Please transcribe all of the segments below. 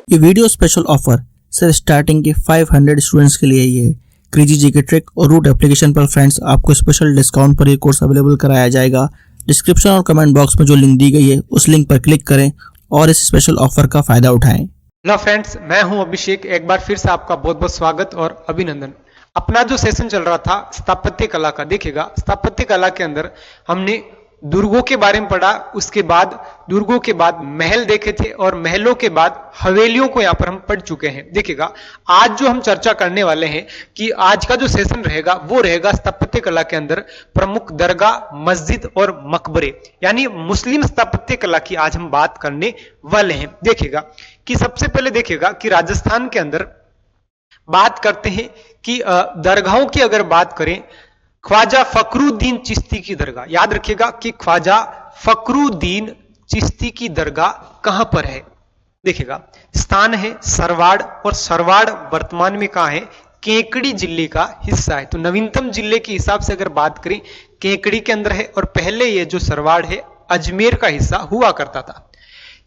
ये video special offer सिर्फ starting के 500 स्टूडेंट्स के लिए ही है। क्रेजी जीके ट्रिक और रूट एप्लीकेशन पर फ्रेंड्स आपको स्पेशल डिस्काउंट पर ये कोर्स अवेलेबल कराया जाएगा। डिस्क्रिप्शन और कमेंट बॉक्स में जो लिंक दी गई है उस लिंक पर क्लिक करें और इस स्पेशल ऑफर का फायदा उठाएं। हेलो फ्रेंड्स, मैं हूं अभिषेक। एक बार फिर से आपका बहुत बहुत स्वागत और अभिनंदन। अपना जो सेशन चल रहा था स्थापत्य कला का, देखिएगा स्थापत्य कला के अंदर हमने दुर्गों के बारे में पढ़ा, उसके बाद दुर्गों के बाद महल देखे थे और महलों के बाद हवेलियों को यहां पर हम पढ़ चुके हैं। देखिएगा आज जो हम चर्चा करने वाले हैं कि आज का जो सेशन रहेगा वो रहेगा स्थापत्य कला के अंदर प्रमुख दरगाह, मस्जिद और मकबरे, यानी मुस्लिम स्थापत्य कला की आज हम बात करने वाले हैं। देखिएगा कि सबसे पहले देखिएगा कि राजस्थान के अंदर बात करते हैं कि दरगाहों की अगर बात करें, ख्वाजा फखरुद्दीन चिश्ती की दरगाह, याद रखिएगा कि ख्वाजा फखरुद्दीन चिश्ती की दरगाह कहां पर है। देखिएगा स्थान है सरवाड़, और सरवाड़ वर्तमान में कहां है, केकड़ी जिले का हिस्सा है। तो नवीनतम जिले के हिसाब से अगर बात करें केकड़ी के अंदर है, और पहले ये जो सरवाड़ है अजमेर का हिस्सा हुआ करता था।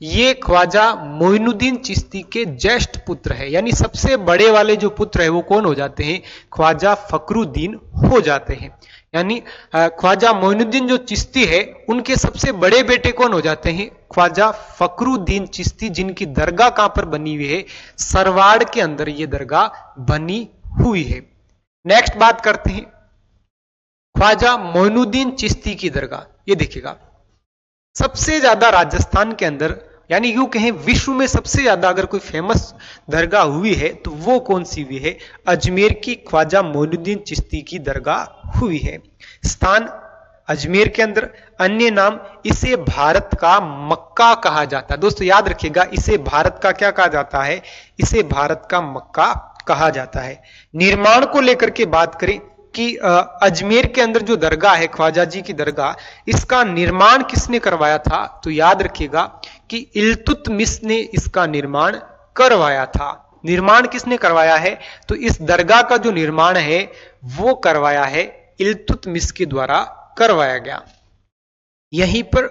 ये ख्वाजा मोइनुद्दीन चिश्ती के ज्येष्ठ पुत्र है, यानी सबसे बड़े वाले जो पुत्र है वो कौन हो जाते हैं, ख्वाजा फखरुद्दीन हो जाते हैं। यानी ख्वाजा मोइनुद्दीन जो चिश्ती है उनके सबसे बड़े बेटे कौन हो जाते हैं, ख्वाजा फखरुद्दीन चिश्ती, जिनकी दरगाह कहां पर बनी हुई है, सरवाड़ के अंदर ये दरगाह बनी हुई है। नेक्स्ट बात करते हैं ख्वाजा मोइनुद्दीन चिश्ती की दरगाह। ये देखिएगा सबसे ज्यादा राजस्थान के अंदर, यानी यूं कहें विश्व में सबसे ज्यादा अगर कोई फेमस दरगाह हुई है तो वो कौन सी हुई है, अजमेर की ख्वाजा मोइनुद्दीन चिश्ती की दरगाह हुई है। स्थान अजमेर के अंदर, अन्य नाम इसे भारत का मक्का कहा जाता है। दोस्तों याद रखिएगा इसे भारत का क्या कहा जाता है, इसे भारत का मक्का कहा जाता है। निर्माण को लेकर के बात करें कि अजमेर के अंदर जो दरगाह है ख्वाजा जी की दरगाह, इसका निर्माण किसने करवाया था, तो याद रखिएगा कि इल्तुतमिश ने इसका निर्माण करवाया था। निर्माण किसने करवाया है, तो इस दरगाह का जो निर्माण है वो करवाया है इल्तुतमिश के द्वारा करवाया गया। यहीं पर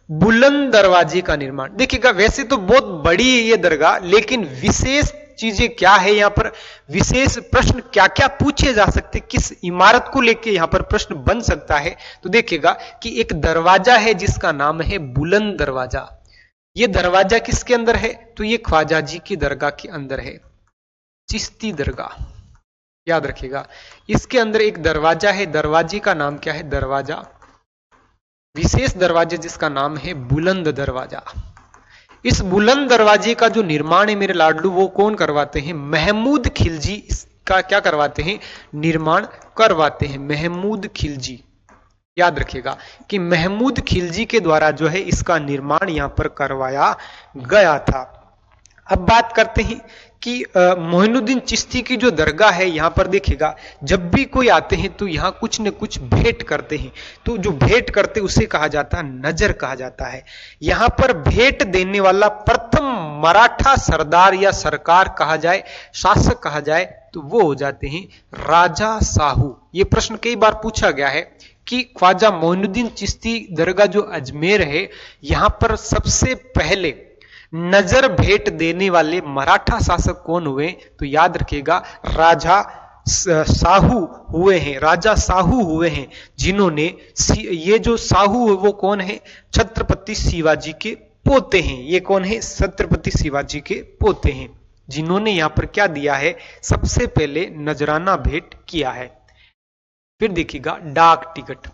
बुलंद दरवाजे का निर्माण, देखिएगा वैसे तो बहुत बड़ी है ये दरगाह, लेकिन विशेष चीजें क्या है यहां पर, विशेष प्रश्न क्या क्या पूछे जा सकते, किस इमारत को लेके यहां पर प्रश्न बन सकता है। तो देखिएगा कि एक दरवाजा है जिसका नाम है बुलंद दरवाजा। ये दरवाजा किसके अंदर है, तो ये ख्वाजा जी की दरगाह के अंदर है, चिश्ती दरगाह। याद रखिएगा इसके अंदर एक दरवाजा है, दरवाजे का नाम क्या है, दरवाजा, विशेष दरवाजे जिसका नाम है बुलंद दरवाजा। इस बुलंद दरवाजे का जो निर्माण है मेरे लाडलू वो कौन करवाते हैं, महमूद खिलजी इसका क्या करवाते हैं, निर्माण करवाते हैं, महमूद खिलजी। याद रखिएगा कि महमूद खिलजी के द्वारा जो है इसका निर्माण यहां पर करवाया गया था। अब बात करते हैं कि मोइनुद्दीन चिश्ती की जो दरगाह है यहां पर देखिएगा जब भी कोई आते हैं तो यहां कुछ न कुछ भेंट करते हैं। तो जो भेंट करते उसे कहा जाता है नजर कहा जाता है। यहां पर भेंट देने वाला प्रथम मराठा सरदार या सरकार कहा जाए, शासक कहा जाए, तो वो हो जाते हैं राजा साहू। ये प्रश्न कई बार पूछा गया है कि ख्वाजा मोइनुद्दीन चिश्ती दरगाह जो अजमेर है यहां पर सबसे पहले नजर भेंट देने वाले मराठा शासक कौन हुए, तो याद रखिएगा राजा साहू हुए हैं, राजा साहू हुए हैं, जिन्होंने ये जो साहू है वो कौन है, छत्रपति शिवाजी के पोते हैं। ये कौन है, छत्रपति शिवाजी के पोते हैं, जिन्होंने यहां पर क्या दिया है, सबसे पहले नजराना भेंट किया है। फिर देखिएगा डाक टिकट,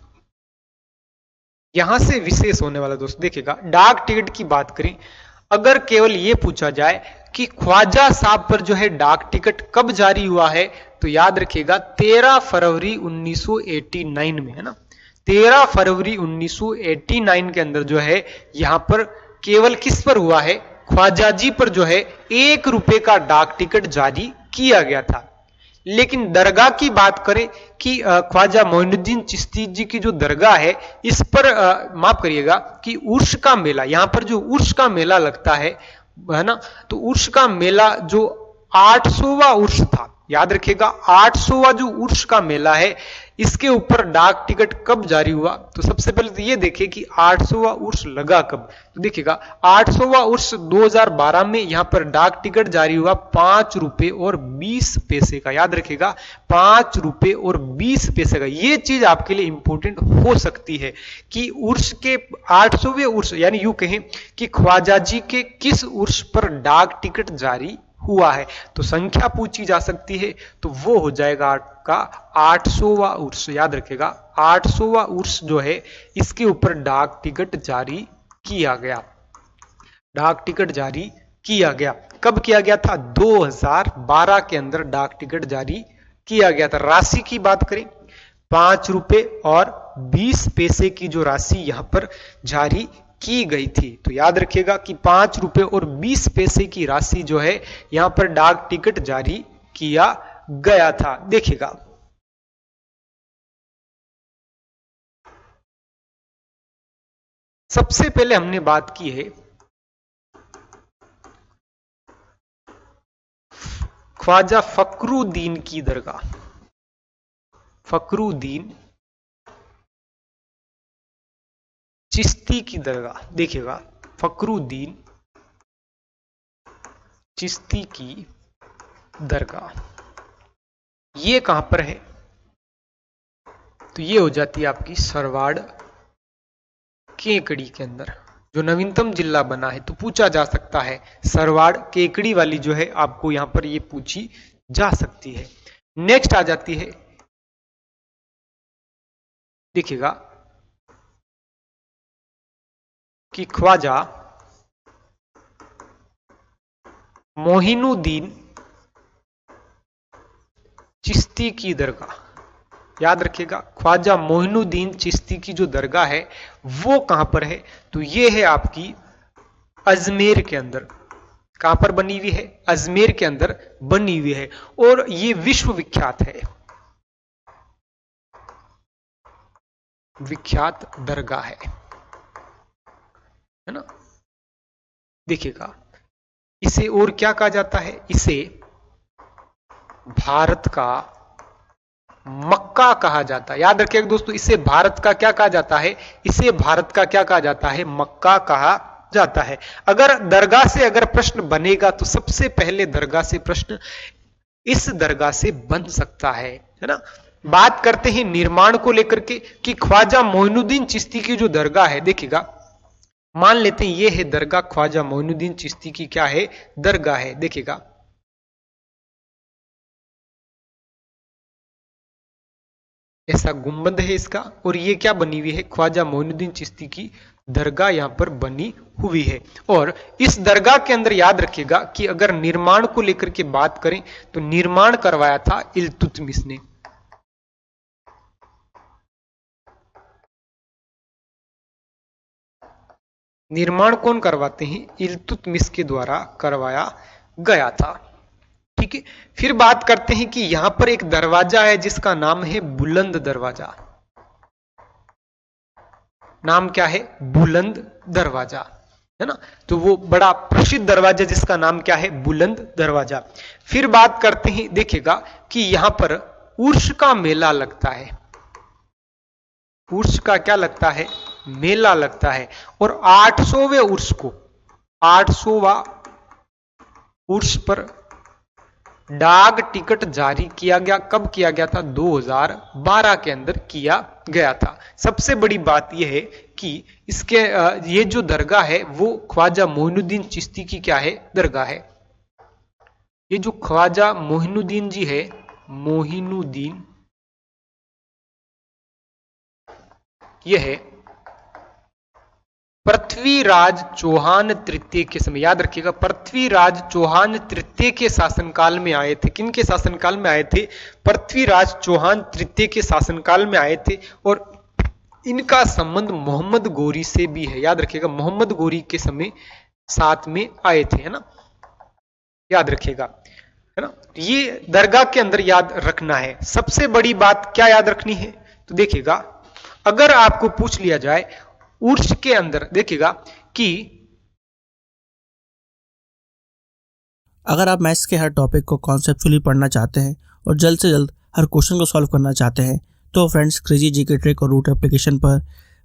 यहां से विशेष होने वाला दोस्त देखिएगा डाक टिकट की बात करें, अगर केवल यह पूछा जाए कि ख्वाजा साहब पर जो है डाक टिकट कब जारी हुआ है, तो याद रखिएगा 13 फरवरी 1989 में, है ना, 13 फरवरी 1989 के अंदर जो है यहां पर केवल किस पर हुआ है, ख्वाजा जी पर जो है 1 रुपए का डाक टिकट जारी किया गया था। लेकिन दरगाह की बात करें कि ख्वाजा मोइनुद्दीन चिश्ती जी की जो दरगाह है इस पर माफ करिएगा कि उर्स का मेला, यहां पर जो उर्स का मेला लगता है ना, तो उर्स का मेला जो 800वां उर्स था, याद रखिएगा 800वां जो उर्स का मेला है इसके ऊपर डाक टिकट कब जारी हुआ? तो सबसे पहले तो ये देखें कि 800वां उर्स लगा कब। तो देखिएगा 800वां उर्स 2012 में यहां पर डाक टिकट जारी हुआ 5 रुपए और 20 पैसे का। याद रखिएगा 5 रुपए और 20 पैसे का। ये चीज आपके लिए इंपॉर्टेंट हो सकती है कि उर्स के 800वें उर्स यानी यूं कहें कि ख्वाजा जी के किस उर्स पर डाक टिकट जारी हुआ है। तो संख्या पूछी जा सकती है तो वो हो जाएगा आपका 800वां उर्स। याद रखेगा 800वां उर्स जो है इसके ऊपर डाक टिकट जारी किया गया। डाक टिकट जारी किया गया कब किया गया था? 2012 के अंदर डाक टिकट जारी किया गया था। राशि की बात करें 5 रुपए और 20 पैसे की जो राशि यहां पर जारी की गई थी। तो याद रखिएगा कि 5 रुपए और 20 पैसे की राशि जो है यहां पर डाक टिकट जारी किया गया था। देखिएगा सबसे पहले हमने बात की है ख्वाजा फखरुद्दीन की दरगाह। फखरुद्दीन चिश्ती की दरगाह। देखिएगा फखरुद्दीन चिश्ती की दरगाह ये कहां पर है? तो ये हो जाती है आपकी सरवाड़ केकड़ी के अंदर, जो नवीनतम जिला बना है। तो पूछा जा सकता है सरवाड़ केकड़ी वाली जो है आपको यहां पर ये पूछी जा सकती है। नेक्स्ट आ जाती है देखिएगा कि ख्वाजा मोहिनुद्दीन चिश्ती की दरगाह। याद रखिएगा ख्वाजा मोहिनुद्दीन चिश्ती की जो दरगाह है वो कहां पर है? तो ये है आपकी अजमेर के अंदर। कहां पर बनी हुई है? अजमेर के अंदर बनी हुई है और ये विश्व विख्यात है, विख्यात दरगाह है ना। देखिएगा इसे और क्या कहा जाता है? इसे भारत का मक्का कहा जाता है। याद रखिएगा दोस्तों इसे भारत का क्या कहा जाता है? इसे भारत का क्या कहा जाता है? मक्का कहा जाता है। अगर दरगाह से अगर प्रश्न बनेगा तो सबसे पहले दरगाह से प्रश्न इस दरगाह से बन सकता है ना। बात करते हैं निर्माण को लेकर के कि ख्वाजा मोइनुद्दीन चिश्ती की जो दरगाह है, देखिएगा मान लेते हैं ये है दरगाह ख्वाजा मोइनुद्दीन चिश्ती की क्या है? दरगाह है। देखिएगा ऐसा गुंबद है इसका और ये क्या बनी हुई है? ख्वाजा मोइनुद्दीन चिश्ती की दरगाह यहां पर बनी हुई है। और इस दरगाह के अंदर याद रखिएगा कि अगर निर्माण को लेकर के बात करें तो निर्माण करवाया था इल्तुतमिश ने। निर्माण कौन करवाते हैं? इल्तुतमिश के द्वारा करवाया गया था। ठीक है, फिर बात करते हैं कि यहां पर एक दरवाजा है जिसका नाम है बुलंद दरवाजा। नाम क्या है? बुलंद दरवाजा है ना। तो वो बड़ा प्रसिद्ध दरवाजा जिसका नाम क्या है? बुलंद दरवाजा। फिर बात करते हैं देखिएगा कि यहां पर उर्स का मेला लगता है। उर्स का क्या लगता है? मेला लगता है। और 800वें उर्स को 800वां उर्स पर डाक टिकट जारी किया गया। कब किया गया था? 2012 के अंदर किया गया था। सबसे बड़ी बात यह है कि इसके ये जो दरगाह है वो ख्वाजा मोइनुद्दीन चिश्ती की क्या है? दरगाह है। ये जो ख्वाजा मोइनुद्दीन जी है, मोइनुद्दीन, यह है पृथ्वीराज चौहान तृतीय के समय। याद रखिएगा पृथ्वीराज चौहान तृतीय के शासनकाल में आए थे। किन के शासनकाल में आए थे? पृथ्वीराज चौहान तृतीय के शासनकाल में आए थे। और इनका संबंध मोहम्मद गोरी से भी है। याद रखिएगा मोहम्मद गोरी के समय साथ में आए थे, है ना। याद रखिएगा, है ना। ये दरगाह के अंदर याद रखना है। सबसे बड़ी बात क्या याद रखनी है? तो देखिएगा अगर आपको पूछ लिया जाए उर्स के अंदर, देखिएगा कि अगर आप मैथ्स के हर टॉपिक को कॉन्सेप्चुअली पढ़ना चाहते हैं और जल्द से जल्द हर क्वेश्चन को सॉल्व करना चाहते हैं तो फ्रेंड्स, क्रेजी जीके ट्रिक और रूट एप्लीकेशन पर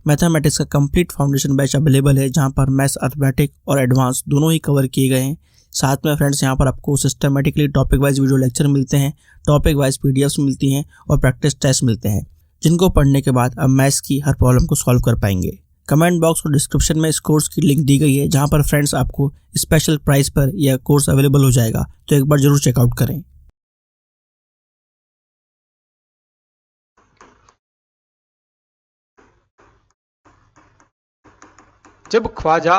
मैथमेटिक्स का कंप्लीट फाउंडेशन बैच अवेलेबल है, जहां पर मैथ्स, अर्थमेटिक और एडवांस दोनों ही कवर किए गए हैं। साथ में फ्रेंड्स, यहाँ पर आपको systematically topic wise video lecture मिलते हैं, टॉपिक वाइज पीडीएफ्स मिलती हैं और प्रैक्टिस टेस्ट मिलते हैं, जिनको पढ़ने के बाद अब मैथ्स की हर प्रॉब्लम को सॉल्व कर पाएंगे। कमेंट बॉक्स और डिस्क्रिप्शन में इस कोर्स की लिंक दी गई है, जहां पर फ्रेंड्स आपको स्पेशल प्राइस पर यह कोर्स अवेलेबल हो जाएगा, तो एक बार जरूर चेकआउट करें। जब ख्वाजा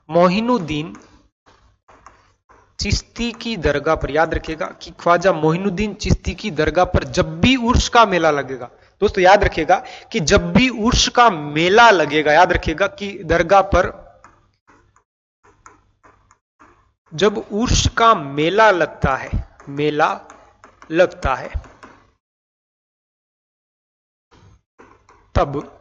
मोइनुद्दीन चिश्ती की दरगाह पर, याद रखिएगा कि ख्वाजा मोइनुद्दीन चिश्ती की दरगाह पर जब भी उर्स का मेला लगेगा, दोस्तों याद रखिएगा कि जब भी उर्स का मेला लगेगा, याद रखिएगा कि दरगाह पर जब उर्स का मेला लगता है, मेला लगता है, तब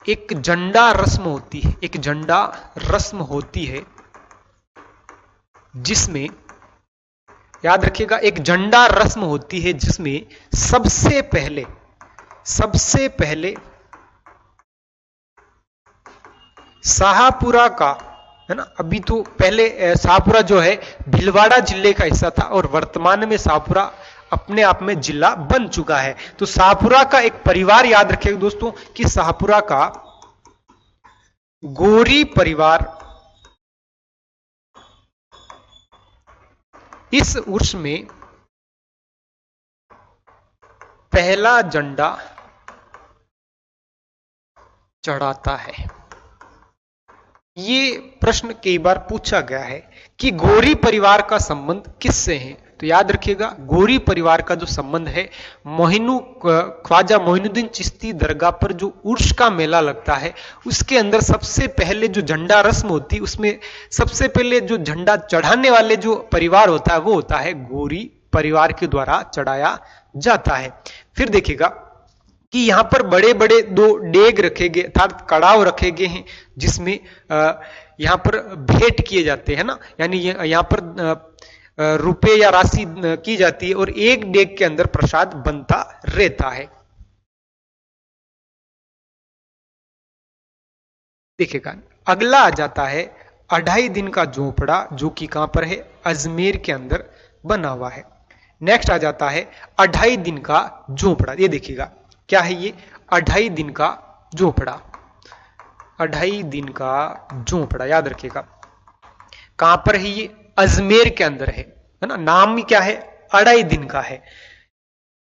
एक झंडा रस्म होती है, एक झंडा रस्म होती है, जिसमें याद रखिएगा एक झंडा रस्म होती है जिसमें सबसे पहले शाहपुरा का, है ना, अभी तो पहले शाहपुरा जो है भीलवाड़ा जिले का हिस्सा था और वर्तमान में शाहपुरा अपने आप में जिला बन चुका है। तो शाहपुरा का एक परिवार, याद रखिएगा दोस्तों कि शाहपुरा का गोरी परिवार इस उर्स में पहला झंडा चढ़ाता है। ये प्रश्न कई बार पूछा गया है कि गोरी परिवार का संबंध किससे है, तो याद रखिएगा गोरी परिवार का जो संबंध है ख्वाजा मोइनुद्दीन चिश्ती दरगाह पर जो उर्स का मेला लगता है, उसके अंदर सबसे पहले जो झंडा रस्म होती है, उसमें सबसे पहले जो झंडा चढ़ाने वाले जो परिवार होता है वो होता है गोरी परिवार के द्वारा चढ़ाया जाता है। फिर देखिएगा कि यहां पर बड़े बड़े दो डेग रखे गए अर्थात कड़ाव रखे गए हैं, जिसमें यहां पर भेंट किए जाते हैं ना, यानी यहां पर रुपए या राशि की जाती है और एक डेग के अंदर प्रसाद बनता रहता है। देखिएगा अगला आ जाता है 2.5 दिन का झोपड़ा, जो कि कहां पर है, अजमेर के अंदर बना हुआ है। नेक्स्ट आ जाता है 2.5 दिन का झोपड़ा, ये देखिएगा क्या है, ये 2.5 दिन का झोपड़ा, 2.5 दिन का झोपड़ा, याद रखिएगा कहां पर है, ये अजमेर के अंदर है ना, नाम क्या है, 2.5 दिन का है।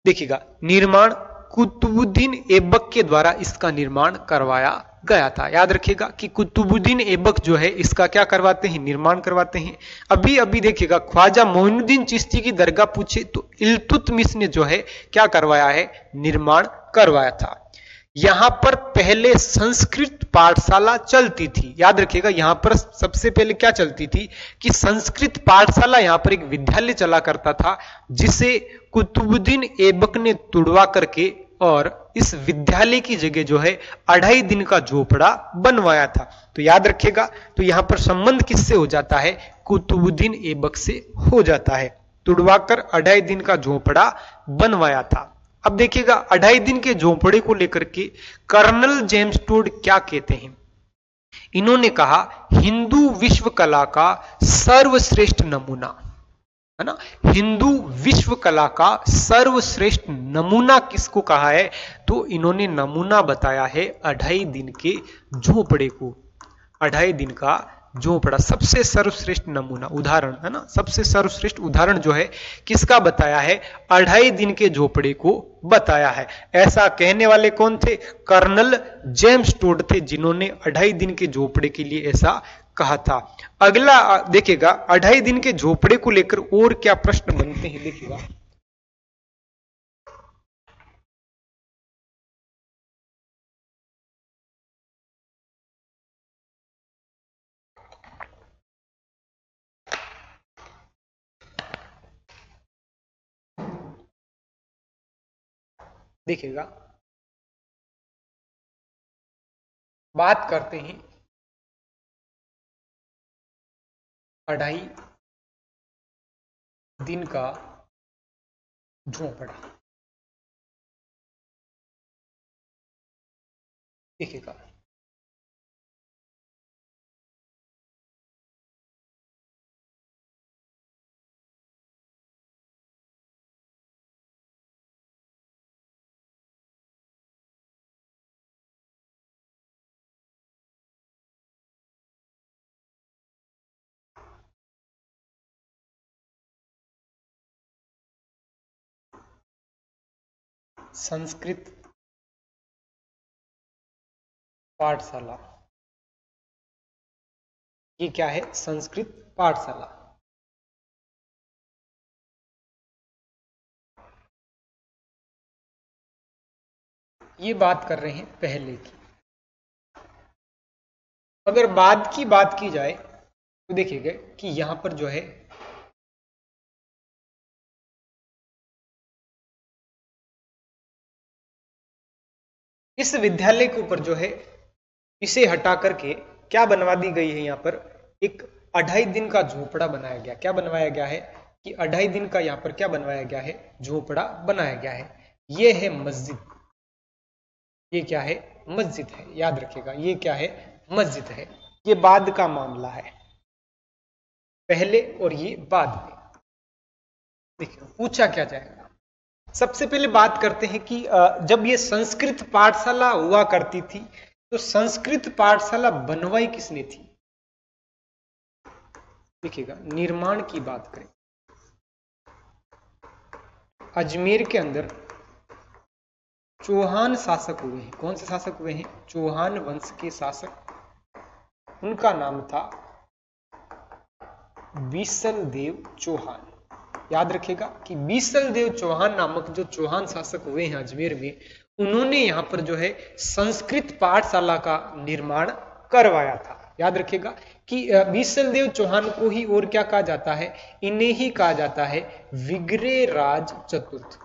देखिएगा निर्माण कुतुबुद्दीन ऐबक के द्वारा इसका निर्माण करवाया गया था। याद रखिएगा कि कुतुबुद्दीन ऐबक जो है इसका क्या करवाते हैं, निर्माण करवाते हैं। अभी अभी देखिएगा ख्वाजा मोइनुद्दीन चिश्ती की दरगाह पूछे तो इल्तुतमिश ने जो है क्या करवाया है, निर्माण करवाया था। यहां पर पहले संस्कृत पाठशाला चलती थी, याद रखिएगा यहां पर सबसे पहले क्या चलती थी कि संस्कृत पाठशाला, यहां पर एक विद्यालय चला करता था, जिसे कुतुबुद्दीन ऐबक ने तुड़वा करके और इस विद्यालय की जगह जो है 2.5 दिन का झोपड़ा बनवाया था। तो याद रखिएगा, तो यहां पर संबंध किससे हो जाता है, कुतुबुद्दीन ऐबक से हो जाता है, तुड़वाकर 2.5 दिन का झोपड़ा बनवाया था। अब देखिएगा 2.5 दिन के झोपड़े को लेकर के कर्नल जेम्स टोड क्या कहते हैं, इन्होंने कहा हिंदू विश्व कला का सर्वश्रेष्ठ नमूना, है ना, हिंदू विश्व कला का सर्वश्रेष्ठ नमूना किसको कहा है, तो इन्होंने नमूना बताया है 2.5 दिन के झोपड़े को। 2.5 दिन का झोपड़ा सबसे सर्वश्रेष्ठ नमूना, उदाहरण, है ना, सबसे सर्वश्रेष्ठ उदाहरण जो है किसका बताया है, 2.5 दिन के झोपड़े को बताया है। ऐसा कहने वाले कौन थे, कर्नल जेम्स टोड थे, जिन्होंने 2.5 दिन के झोपड़े के लिए ऐसा कहा था। अगला देखिएगा 2.5 दिन के झोपड़े को लेकर और क्या प्रश्न बनते हैं, देखिएगा देखिएगा बात करते हैं 2.5 दिन का झोपड़ा। देखिएगा संस्कृत पाठशाला, ये क्या है? संस्कृत पाठशाला। ये बात कर रहे हैं पहले की। अगर बाद की बात की जाए तो देखिएगा कि यहां पर जो है इस विद्यालय के ऊपर जो है इसे हटा करके क्या बनवा दी गई है? यहां पर एक 2.5 दिन का झोपड़ा बनाया गया। क्या बनवाया गया है? कि 2.5 दिन का यहां पर क्या बनवाया गया है? झोपड़ा बनाया गया है। ये है मस्जिद। ये क्या है? मस्जिद है। याद रखिएगा, ये क्या है? मस्जिद है। ये बाद का मामला है, पहले और ये बाद में। देखिए पूछा क्या जाएगा। सबसे पहले बात करते हैं कि जब ये संस्कृत पाठशाला हुआ करती थी तो संस्कृत पाठशाला बनवाई किसने थी? देखिएगा निर्माण की बात करें, अजमेर के अंदर चौहान शासक हुए हैं। कौन से शासक हुए हैं? चौहान वंश के शासक। उनका नाम था बीसल देव चौहान। याद रखिएगा कि बीसल देव चौहान नामक जो चौहान शासक हुए हैं अजमेर में, उन्होंने यहां पर जो है संस्कृत पाठशाला का निर्माण करवाया था। याद रखिएगा कि बीसल देव चौहान को ही और क्या कहा जाता है? इन्हें ही कहा जाता है विग्रहराज चतुर्थ।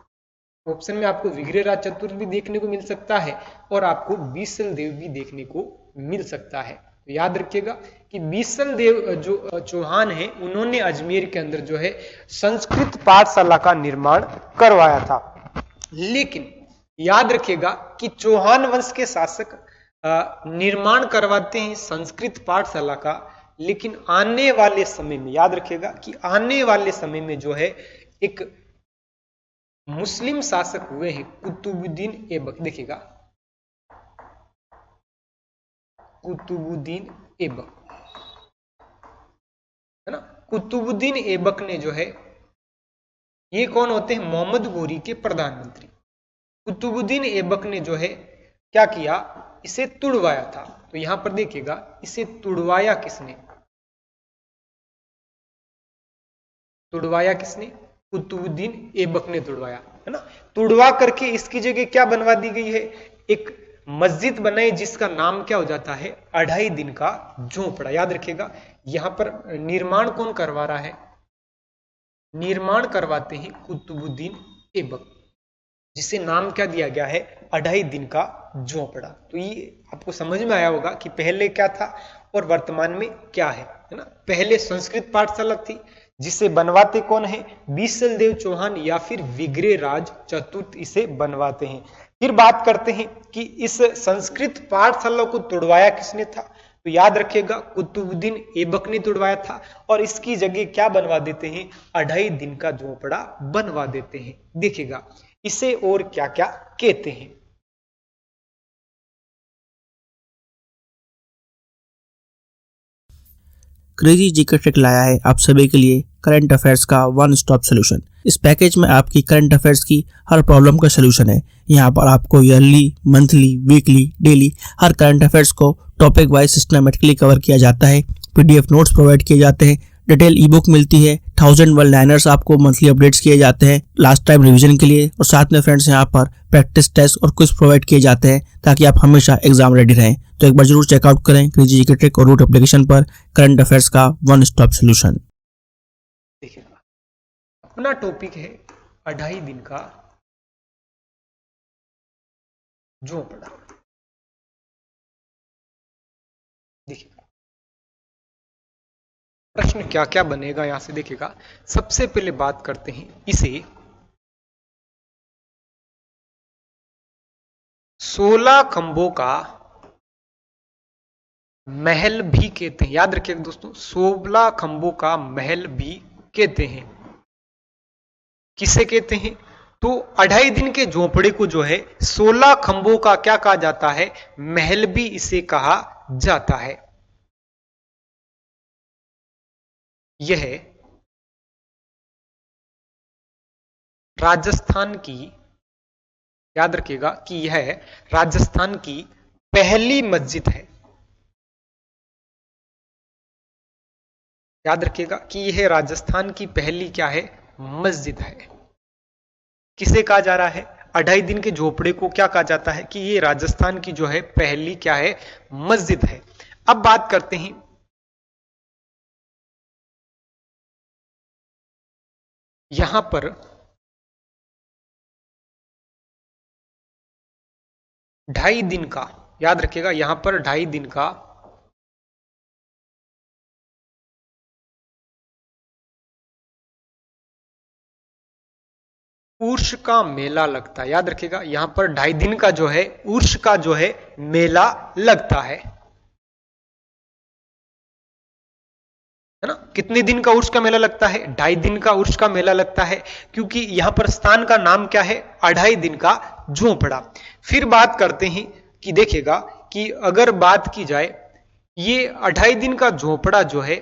ऑप्शन में आपको विग्रहराज चतुर्थ भी देखने को मिल सकता है और आपको बीसल देव भी देखने को मिल सकता है। तो याद रखिएगा कि बीसल देव जो चौहान है, उन्होंने अजमेर के अंदर जो है संस्कृत पाठशाला का निर्माण करवाया था। लेकिन याद रखिएगा कि चौहान वंश के शासक निर्माण करवाते हैं संस्कृत पाठशाला का, लेकिन आने वाले समय में याद रखिएगा कि आने वाले समय में जो है एक मुस्लिम शासक हुए हैं कुतुबुद्दीन ऐबक। देखिएगा कुतुबुद्दीन ऐबक, है ना। कुतुबुद्दीन ऐबक ने जो है, ये कौन होते हैं? मोहम्मद गोरी के प्रधानमंत्री। कुतुबुद्दीन ऐबक ने जो है क्या किया? इसे तुड़वाया था। तो यहां पर देखिएगा इसे तुड़वाया किसने? तुड़वाया किसने? कुतुबुद्दीन ऐबक ने तुड़वाया, है ना। तुड़वा करके इसकी जगह क्या बनवा दी गई है? एक मस्जिद बनाई जिसका नाम क्या हो जाता है? 2.5 दिन का झोपड़ा। याद रखिएगा यहां पर निर्माण कौन करवा रहा है? निर्माण करवाते हैं कुतुबुद्दीन ऐबक, जिसे नाम क्या दिया गया है? 2.5 दिन का झोपड़ा। तो ये आपको समझ में आया होगा कि पहले क्या था और वर्तमान में क्या है ना। पहले संस्कृत पाठशाला थी जिसे बनवाते कौन है? बीसल देव चौहान या फिर विग्रहराज चतुर्थ इसे बनवाते हैं। फिर बात करते हैं कि इस संस्कृत पाठशाला को तुड़वाया किसने था? तो याद रखिएगा कुतुबुद्दीन ऐबक ने तुड़वाया था और इसकी जगह क्या बनवा देते हैं? 2.5 दिन का झोपड़ा बनवा देते हैं। देखिएगा इसे और क्या क्या कहते हैं। क्रेजी जीके ट्रिक लाया है आप सभी के लिए करंट अफेयर्स का वन स्टॉप सोल्यूशन। इस पैकेज में आपकी करंट अफेयर्स की हर प्रॉब्लम का सोल्यूशन है। यहाँ पर आपको ईयरली, मंथली, वीकली, डेली हर करंट अफेयर्स को टॉपिक वाइज सिस्टमेटिकली कवर किया जाता है। पीडीएफ नोट्स प्रोवाइड किए जाते हैं, डिटेल ई बुक मिलती है, 1000 वन लाइनर्स आपको मंथली अपडेट्स किए जाते हैं लास्ट टाइम रिवीजन के लिए, और साथ में फ्रेंड्स यहाँ पर प्रैक्टिस टेस्ट और क्विज प्रोवाइड किए जाते हैं ताकि आप हमेशा एग्जाम रेडी रहें। तो एक बार जरूर चेकआउट करें क्रेजी जीके ट्रिक और रूट एप्लीकेशन पर करंट अफेयर्स का वन स्टॉप सोल्यूशन। देखिएगा अपना टॉपिक है 2.5 दिन का झोपड़ा। देखिएगा प्रश्न क्या क्या बनेगा यहां से। देखिएगा सबसे पहले बात करते हैं इसे 16 खंभों का महल भी कहते हैं। याद रखिएगा दोस्तों, 16 खंभों का महल भी कहते हैं। किसे कहते हैं? तो 2.5 दिन के झोपड़े को जो है 16 खंभों का क्या कहा जाता है? महल भी इसे कहा जाता है। यह राजस्थान की, याद रखिएगा कि यह राजस्थान की पहली मस्जिद है। याद रखिएगा कि यह राजस्थान की पहली क्या है? मस्जिद है। किसे कहा जा रहा है? 2.5 दिन के झोपड़े को क्या कहा जाता है? कि ये राजस्थान की जो है पहली क्या है? मस्जिद है। अब बात करते हैं यहां पर 2.5 दिन का, याद रखिएगा यहां पर 2.5 दिन का उर्ष का मेला लगता है। याद रखिएगा यहां पर 2.5 दिन का जो है उर्ष का जो है मेला लगता है ना? कितने दिन का उर्ष का मेला लगता है? 2.5 दिन का उर्ष का मेला लगता है, क्योंकि यहां पर स्थान का नाम क्या है? 2.5 दिन का झोपड़ा। फिर बात करते हैं कि देखिएगा कि अगर बात की जाए ये 2.5 दिन का झोपड़ा जो है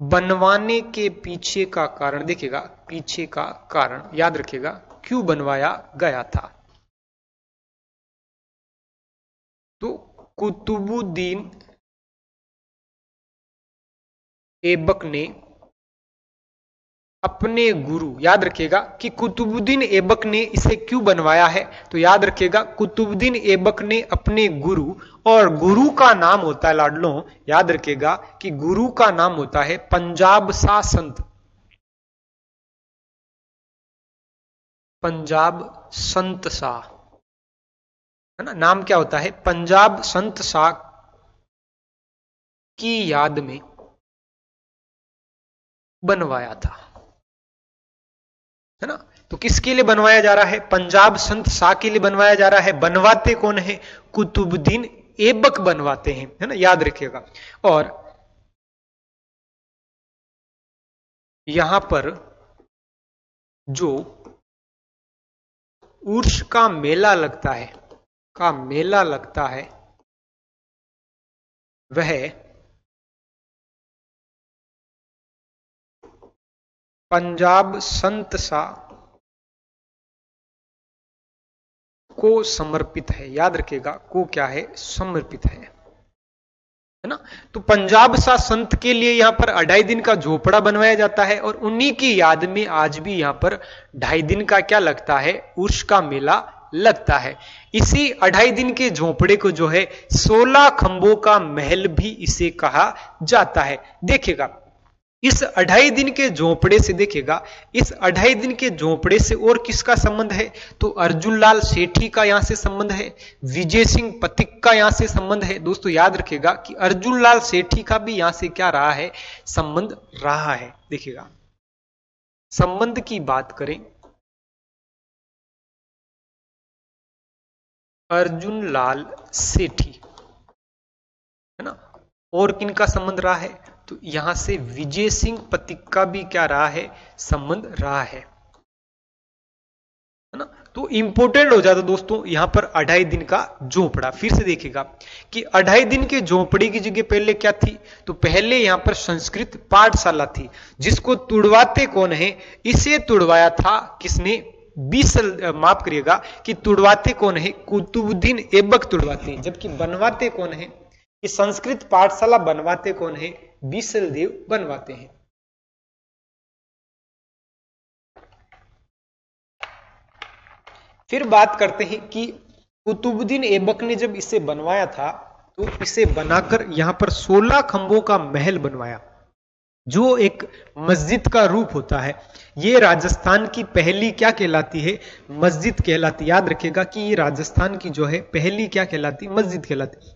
बनवाने के पीछे का कारण, देखिएगा पीछे का कारण याद रखिएगा क्यों बनवाया गया था? तो कुतुबुद्दीन ऐबक ने अपने गुरु, याद रखिएगा कि कुतुबुद्दीन ऐबक ने इसे क्यों बनवाया है? तो याद रखिएगा कुतुबुद्दीन ऐबक ने अपने गुरु, और गुरु का नाम होता है लाडलों, याद रखिएगा कि गुरु का नाम होता है पंजाब शाह संत। पंजाब संत शाह है ना, नाम क्या होता है? पंजाब संत शाह की याद में बनवाया था, है ना? तो किसके लिए बनवाया जा रहा है? पंजाब संत शाह के लिए बनवाया जा रहा है। बनवाते कौन है? कुतुबुद्दीन ऐबक बनवाते हैं, है ना, याद रखिएगा। और यहां पर जो उर्ष का मेला लगता है, वह पंजाब संत शाह को समर्पित है। याद रखिएगा को क्या है? समर्पित है ना? तो पंजाब शाह संत के लिए यहां पर 2.5 दिन का झोपड़ा बनवाया जाता है, और उन्हीं की याद में आज भी यहां पर 2.5 दिन का क्या लगता है? उर्ष का मेला लगता है। इसी 2.5 दिन के झोपड़े को जो है 16 खंभों का महल भी इसे कहा जाता है। देखिएगा इस 2.5 दिन के झोपड़े से, देखिएगा इस 2.5 दिन के झोपड़े से और किसका संबंध है? तो अर्जुन लाल सेठी का यहां से संबंध है, विजय सिंह पथिक का यहां से संबंध है। दोस्तों याद रखिएगा कि अर्जुन लाल सेठी का भी यहां से क्या रहा है? संबंध रहा है। देखिएगा संबंध की बात करें, अर्जुन लाल सेठी है ना, और किनका संबंध रहा है? तो यहां से विजय सिंह पथिक का भी क्या रहा है? संबंध रहा है ना? तो इंपॉर्टेंट हो जाता दोस्तों यहां पर 2.5 दिन का झोपड़ा। फिर से देखिएगा कि 2.5 दिन के झोपड़े की जगह पहले क्या थी? तो पहले यहां पर संस्कृत पाठशाला थी, जिसको तुड़वाते कौन है? इसे तुड़वाया था किसने? माफ करिएगा कि तुड़वाते कौन है? कुतुबुद्दीन ऐबक तुड़वाते हैं, जबकि बनवाते कौन है? कि संस्कृत पाठशाला बनवाते कौन है? बीसल देव बनवाते हैं। फिर बात करते हैं कि कुतुबुद्दीन ऐबक ने जब इसे बनवाया था तो इसे बनाकर यहां पर 16 खंभों का महल बनवाया, जो एक मस्जिद का रूप होता है। ये राजस्थान की पहली क्या कहलाती है? मस्जिद कहलाती। याद रखिएगा कि ये राजस्थान की जो है पहली क्या कहलाती? मस्जिद कहलाती।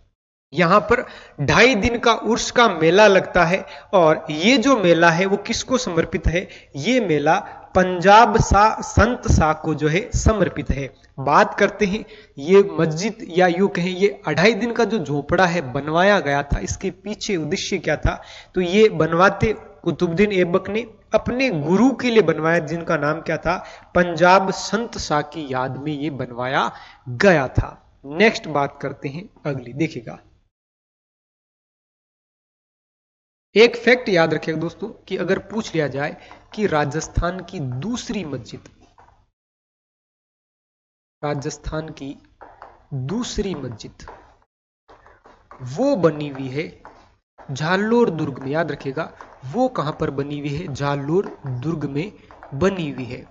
यहाँ पर 2.5 दिन का उर्स का मेला लगता है और ये जो मेला है वो किसको समर्पित है? ये मेला पंजाब संत शाह को जो है समर्पित है। बात करते हैं ये मस्जिद या यूं कहें ये 2.5 दिन का जो झोपड़ा है बनवाया गया था, इसके पीछे उद्देश्य क्या था? तो ये बनवाते कुतुबुद्दीन ऐबक ने अपने गुरु के लिए बनवाया, जिनका नाम क्या था? पंजाब संत शाह की याद में ये बनवाया गया था। नेक्स्ट बात करते हैं अगली, देखिएगा एक फैक्ट याद रखिएगा दोस्तों कि अगर पूछ लिया जाए कि राजस्थान की दूसरी मस्जिद, राजस्थान की दूसरी मस्जिद वो बनी हुई है जालोर दुर्ग में। याद रखिएगा वो कहां पर बनी हुई है? जालोर दुर्ग में बनी हुई है।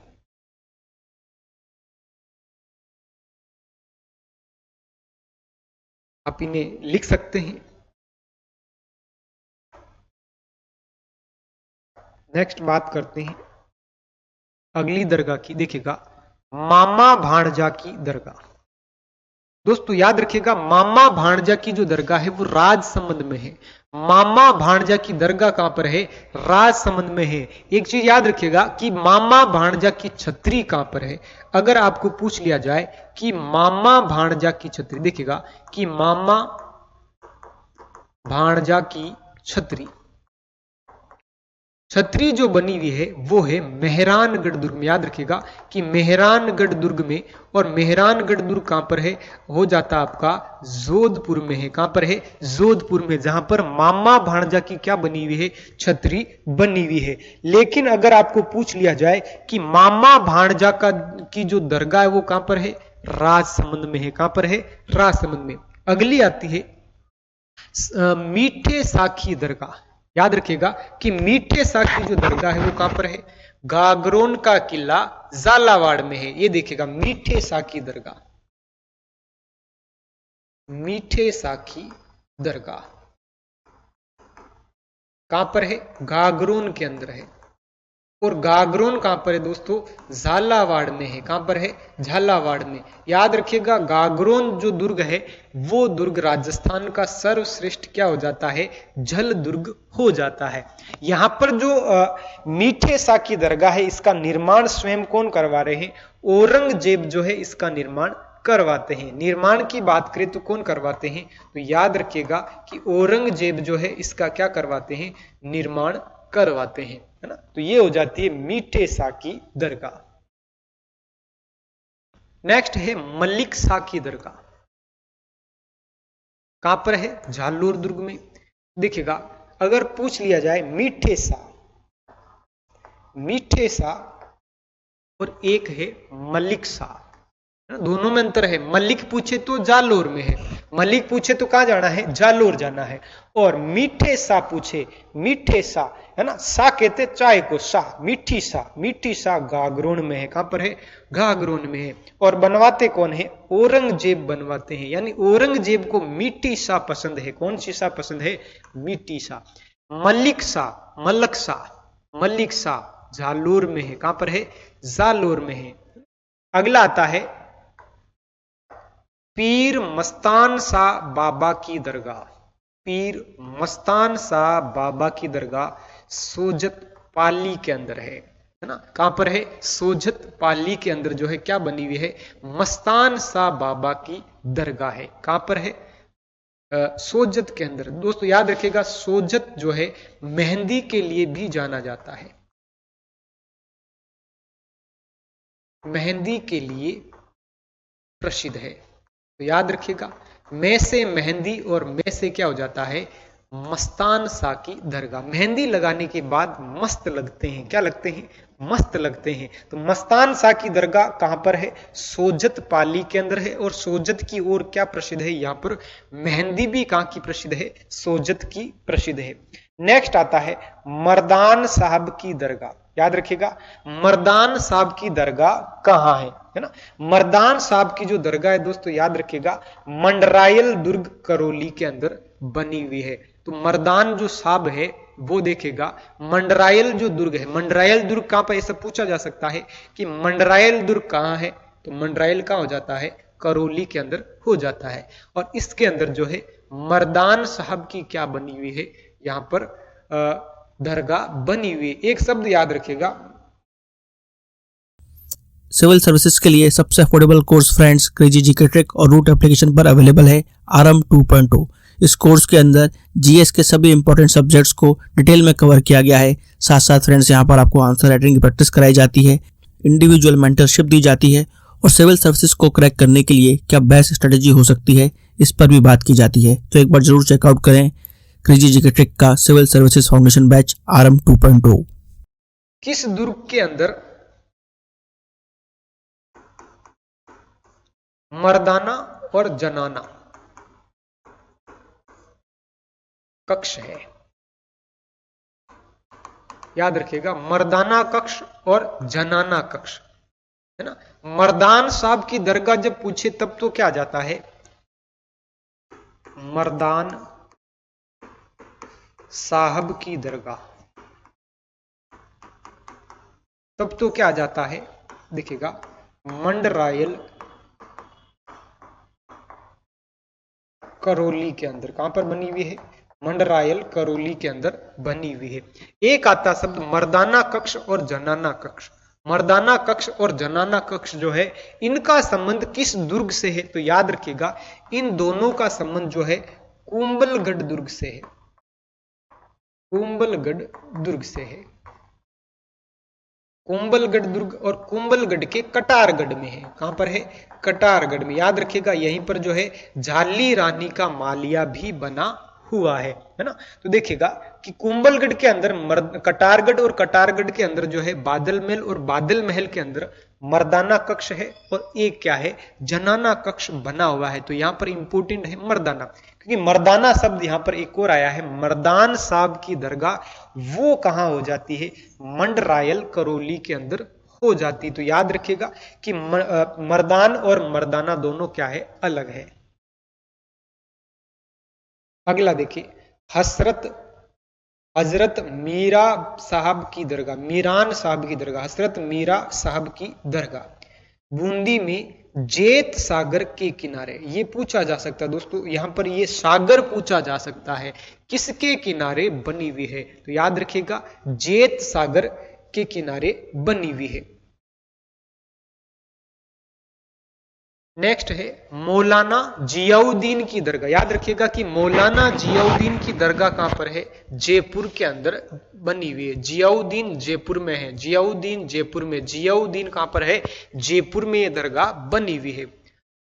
आप इन्हें लिख सकते हैं। नेक्स्ट बात करते हैं अगली दरगाह की, देखिएगा मामा भाणजा की दरगाह। दोस्तों याद रखिएगा मामा भाणजा की जो दरगाह है वो राजसमंद में है। मामा भाणजा की दरगाह कहां पर है? राजसमंद में है। एक चीज याद रखिएगा कि मामा भाणजा की छतरी कहां पर है। अगर आपको पूछ लिया जाए कि मामा भाणजा की छतरी, देखिएगा कि मामा भाणजा की छतरी, छतरी जो बनी हुई है वो है मेहरानगढ़ दुर्ग में। याद रखिएगा कि मेहरानगढ़ दुर्ग में, और मेहरानगढ़ दुर्ग कहां पर है? हो जाता आपका जोधपुर में है। कहां पर है? जोधपुर में, जहां पर मामा भाणजा की क्या बनी हुई है? छतरी बनी हुई है। लेकिन अगर आपको पूछ लिया जाए कि मामा भाणजा का की जो दरगाह है वो कहां पर है? राजसमंद में है। कहां पर है? राजसमंद में। अगली आती है मीठे साखी दरगाह। याद रखिएगा कि मीठे शाह की जो दरगाह है वो कहां पर है? गागरोन का किला झालावाड़ में है। ये देखिएगा मीठे शाह की दरगाह, मीठे शाह की दरगाह कहां पर है? गागरोन के अंदर है। और गागरोन कहां पर है दोस्तों? झालावाड़ में है। कहां पर है? झालावाड़ में। याद रखिएगा गागरोन जो दुर्ग है वो दुर्ग राजस्थान का सर्वश्रेष्ठ क्या हो जाता है? जल दुर्ग हो जाता है। यहां पर जो मीठे शाह की दरगाह है इसका निर्माण स्वयं कौन करवा रहे हैं? औरंगजेब जो है इसका निर्माण करवाते हैं। निर्माण की बात करें तो कौन करवाते हैं? तो याद रखिएगा कि औरंगजेब जो है इसका क्या करवाते हैं? निर्माण करवाते हैं, है ना। तो ये हो जाती है मीठे शाह की दरगाह। नेक्स्ट है मलिक शाह की दरगाह। कहां पर है? जालोर दुर्ग में। देखिएगा अगर पूछ लिया जाए मीठे शाह और एक है मलिक शाह, दोनों में अंतर है। मलिक पूछे तो जालोर में है, मलिक पूछे तो कहां जाना है? जालोर जाना है। और मीठे शाह पूछे, मीठे शाह है ना, शाह कहते चाय को, शाह मीठी शाह गागरोन में है। कहां पर है? गागरोन में है। और बनवाते कौन है? औरंगजेब बनवाते हैं। यानी औरंगजेब को मीठी शाह पसंद है। कौन सी शाह पसंद है? मीठी शाह। मलिक शाह जालोर में है। कहां पर है? जालोर में है। अगला आता है पीर मस्तान शाह बाबा की दरगाह। पीर मस्तान शाह बाबा की दरगाह सोजत पाली के अंदर है ना। कहां पर है? सोजत पाली के अंदर जो है क्या बनी हुई है? मस्तान शाह बाबा की दरगाह है। कहां पर है? सोजत के अंदर। दोस्तों याद रखिएगा सोजत जो है मेहंदी के लिए भी जाना जाता है, मेहंदी के लिए प्रसिद्ध है। तो याद रखिएगा मैं से मेहंदी और मैं से क्या हो जाता है? मस्तान शाह की दरगाह। मेहंदी लगाने के बाद मस्त लगते हैं। क्या लगते हैं? मस्त लगते हैं। तो मस्तान शाह की दरगाह कहां पर है? सोजत पाली के अंदर है। और सोजत की ओर क्या प्रसिद्ध है? यहां पर मेहंदी भी कहां की प्रसिद्ध है? सोजत की प्रसिद्ध है। नेक्स्ट आता है मर्दान साहब की दरगाह। याद रखिएगा मर्दान साहब की दरगाह कहां है ना। मर्दान साहब की जो दरगाह है दोस्तों याद रखिएगा मंडरायल दुर्ग करौली के अंदर बनी हुई है। तो मर्दान जो साहब है वो देखेगा मंडरायल जो दुर्ग है, मंडरायल दुर्ग कहां पर? ऐसा पूछा जा सकता है कि मंडरायल दुर्ग कहां है? तो मंडरायल कहां हो जाता है? करौली के अंदर हो जाता है। और इसके अंदर जो है मर्दान साहब की क्या बनी हुई है, यहां पर दरगाह बनी हुई है। एक शब्द याद रखिएगा, सिविल सर्विसेज के लिए सबसे affordable course friends crazy GK trick और रूट एप्लीकेशन पर अवेलेबल है आरएम 2.0। इस कोर्स के अंदर जीएस के सभी इंपॉर्टेंट सब्जेक्ट्स को डिटेल में कवर किया गया है। साथ साथ फ्रेंड्स यहाँ पर आपको आंसर राइटिंग की प्रैक्टिस कराई जाती है, इंडिविजुअल मेंटरशिप दी जाती है और सिविल सर्विसेज को क्रैक करने के लिए क्या बेस्ट स्ट्रेटेजी हो सकती है इस पर भी बात की जाती है। तो एक बार जरूर चेकआउट करें क्रेजी जीके ट्रिक का civil services foundation batch RM 2.0। किस दुर्ग के अंदर मर्दाना और जनाना कक्ष है? याद रखिएगा, मर्दाना कक्ष और जनाना कक्ष है ना। मर्दान साहब की दरगाह जब पूछे तब तो क्या जाता है, मर्दान साहब की दरगाह, तब तो क्या जाता है, देखिएगा मंडरायल करौली के अंदर। कहां पर बनी हुई है, मंडरायल करौली के अंदर बनी हुई है। एक आता शब्द मर्दाना कक्ष और जनाना कक्ष। मर्दाना कक्ष और जनाना कक्ष जो है, इनका संबंध किस दुर्ग से है, तो याद रखिएगा इन दोनों का संबंध जो है कुंभलगढ़ दुर्ग से है, कुंभलगढ़ दुर्ग से है। कुंभलगढ़ दुर्ग और कुंभलगढ़ के कटारगढ़ में है। कहां पर है, कटारगढ़ में। याद रखिएगा यहीं पर जो है झाली रानी का मालिया भी बना हुआ है ना। तो देखिएगा कि कुंभलगढ़ के अंदर कटारगढ़ और कटारगढ़ के अंदर जो है बादल महल और बादल महल के अंदर मर्दाना कक्ष है और एक क्या है, जनाना कक्ष बना हुआ है। तो यहां पर इंपोर्टेंट है मर्दाना, क्योंकि मर्दाना शब्द यहां पर एक और आया है, मर्दान साहब की दरगाह वो कहां हो जाती है, मंडरायल करौली के अंदर हो जाती। तो याद रखिएगा कि मर्दान और मर्दाना दोनों क्या है, अलग है। अगला देखिए, हजरत मीरा साहब की दरगाह, मीरान साहब की दरगाह, हजरत मीरा साहब की दरगाह बूंदी में जेत सागर के किनारे। ये पूछा जा सकता है दोस्तों, यहां पर ये सागर पूछा जा सकता है, किसके किनारे बनी हुई है, तो याद रखिएगा जेत सागर के किनारे बनी हुई है। नेक्स्ट है मौलाना जियाउद्दीन की दरगाह। याद रखिएगा कि मौलाना जियाउद्दीन की दरगाह कहां पर है, जयपुर के अंदर बनी हुई है। जियाउद्दीन जयपुर में है, जियाउद्दीन जयपुर में, जियाउद्दीन कहां पर है, जयपुर में यह दरगाह बनी हुई है।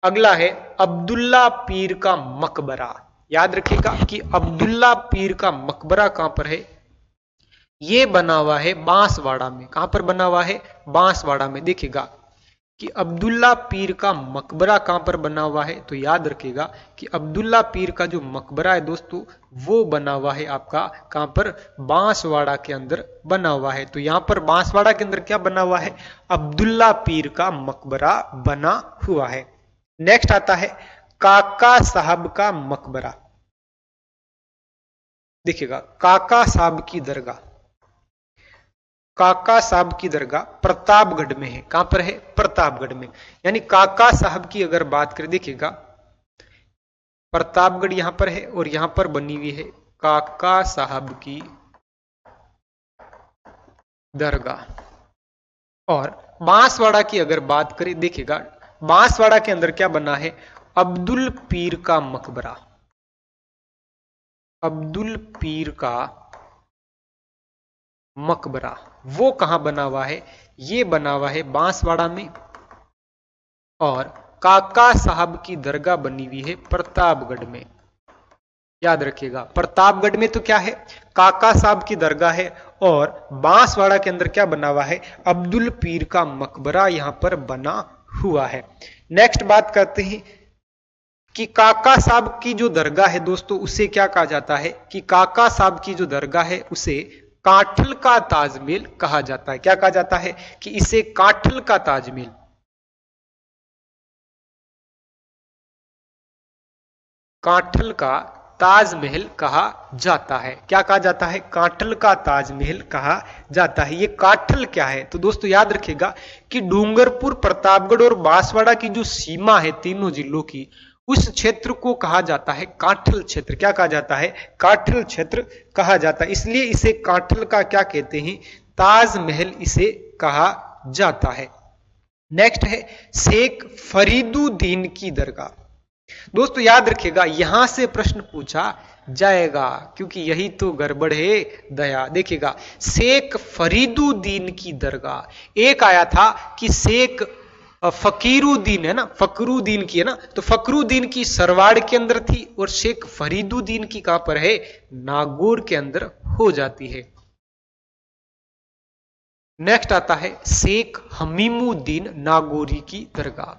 अगला है अब्दुल्ला पीर का मकबरा। याद रखिएगा कि अब्दुल्ला पीर का मकबरा कहां पर है, यह बना हुआ है बांसवाड़ा में। कहां पर बना हुआ है, बांसवाड़ा में। देखिएगा कि अब्दुल्ला पीर का मकबरा कहां पर बना हुआ है, तो याद रखिएगा कि अब्दुल्ला पीर का जो मकबरा है दोस्तों वो बना हुआ है आपका कहां पर, बांसवाड़ा के अंदर बना हुआ है। तो यहां पर बांसवाड़ा के अंदर क्या बना हुआ है, अब्दुल्ला पीर का मकबरा बना हुआ है। नेक्स्ट आता है काका साहब का मकबरा। देखिएगा काका साहब की दरगाह, काका साहब की दरगाह प्रतापगढ़ में है। कहां पर है, प्रतापगढ़ में। यानी काका साहब की अगर बात करें, देखिएगा प्रतापगढ़ यहां पर है और यहां पर बनी हुई है काका साहब की दरगाह। और बांसवाड़ा की अगर बात करें, देखिएगा बांसवाड़ा के अंदर क्या बना है, अब्दुल पीर का मकबरा, अब्दुल पीर का मकबरा वो कहां बना हुआ है, ये बना हुआ है बांसवाड़ा में। और काका साहब की दरगाह बनी हुई है प्रतापगढ़ में। याद रखिएगा प्रतापगढ़ में तो क्या है, काका साहब की दरगाह है और बांसवाड़ा के अंदर क्या बना हुआ है, अब्दुल पीर का मकबरा यहां पर बना हुआ है। नेक्स्ट बात करते हैं कि काका साहब की जो दरगाह है दोस्तों उसे क्या कहा जाता है, कि काका साहब की जो दरगाह है उसे काठल का ताजमहल कहा जाता है। क्या कहा जाता है, कि इसे काठल का ताजमहल, काठल का ताजमहल कहा जाता है। क्या कहा जाता है, काठल का ताजमहल कहा जाता है। ये काठल क्या है, तो दोस्तों याद रखिएगा कि डूंगरपुर, प्रतापगढ़ और बांसवाड़ा की जो सीमा है तीनों जिलों की, उस क्षेत्र को कहा जाता है काठल क्षेत्र। क्या कहा जाता है? काठल क्षेत्र कहा जाता है। इसलिए इसे काठल का क्या कहते हैं? ताजमहल इसे कहा जाता है। नेक्स्ट है शेख फरीदुद्दीन की दरगाह। दोस्तों याद रखिएगा, यहां से प्रश्न पूछा जाएगा क्योंकि यही तो गड़बड़ है दया। देखिएगा, शेख फरीदुद्दीन की दरगाह। एक आया था कि शेख फकीरुद्दीन है ना, फकरुद्दीन की है ना, तो फकरुद्दीन की सरवाड़ के अंदर थी और शेख फरीदुद्दीन की कहां पर है? नागौर के अंदर हो जाती है। नेक्स्ट आता है शेख हमीमुद्दीन नागौरी की दरगाह।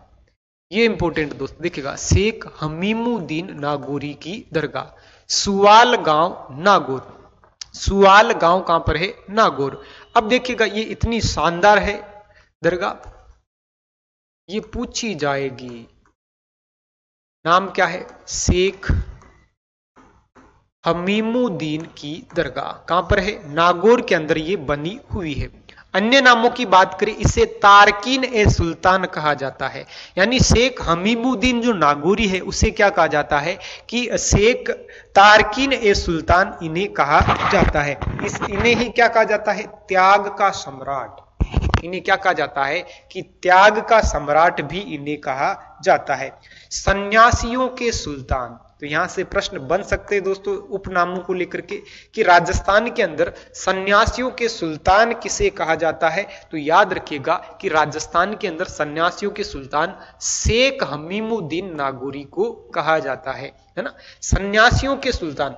ये इंपॉर्टेंट दोस्त देखिएगा, शेख हमीमुद्दीन नागौरी की दरगाह, सुवाल गांव नागौर। सुवाल गांव कहां पर है? नागौर। अब देखिएगा, ये इतनी शानदार है दरगाह, ये पूछी जाएगी। नाम क्या है? शेख हमीमुद्दीन की दरगाह। कहां पर है? नागौर के अंदर ये बनी हुई है। अन्य नामों की बात करें, इसे तारकीन ए सुल्तान कहा जाता है। यानी शेख हमीमुद्दीन जो नागौरी है उसे क्या कहा जाता है कि शेख तारकीन ए सुल्तान इन्हें कहा जाता है। इन्हें ही क्या कहा जाता है? त्याग का सम्राट। इन्हें क्या कहा जाता है कि त्याग का सम्राट भी इन्हें कहा जाता है। सन्यासियों के सुल्तान, तो यहां से प्रश्न बन सकते हैं दोस्तों उपनामों को लेकर के कि राजस्थान के अंदर सन्यासियों के सुल्तान किसे कहा जाता है? तो याद रखिएगा कि राजस्थान के अंदर सन्यासियों के सुल्तान शेख हमीमुद्दीन नागौरी को कहा जाता है ना। सन्यासियों के सुल्तान,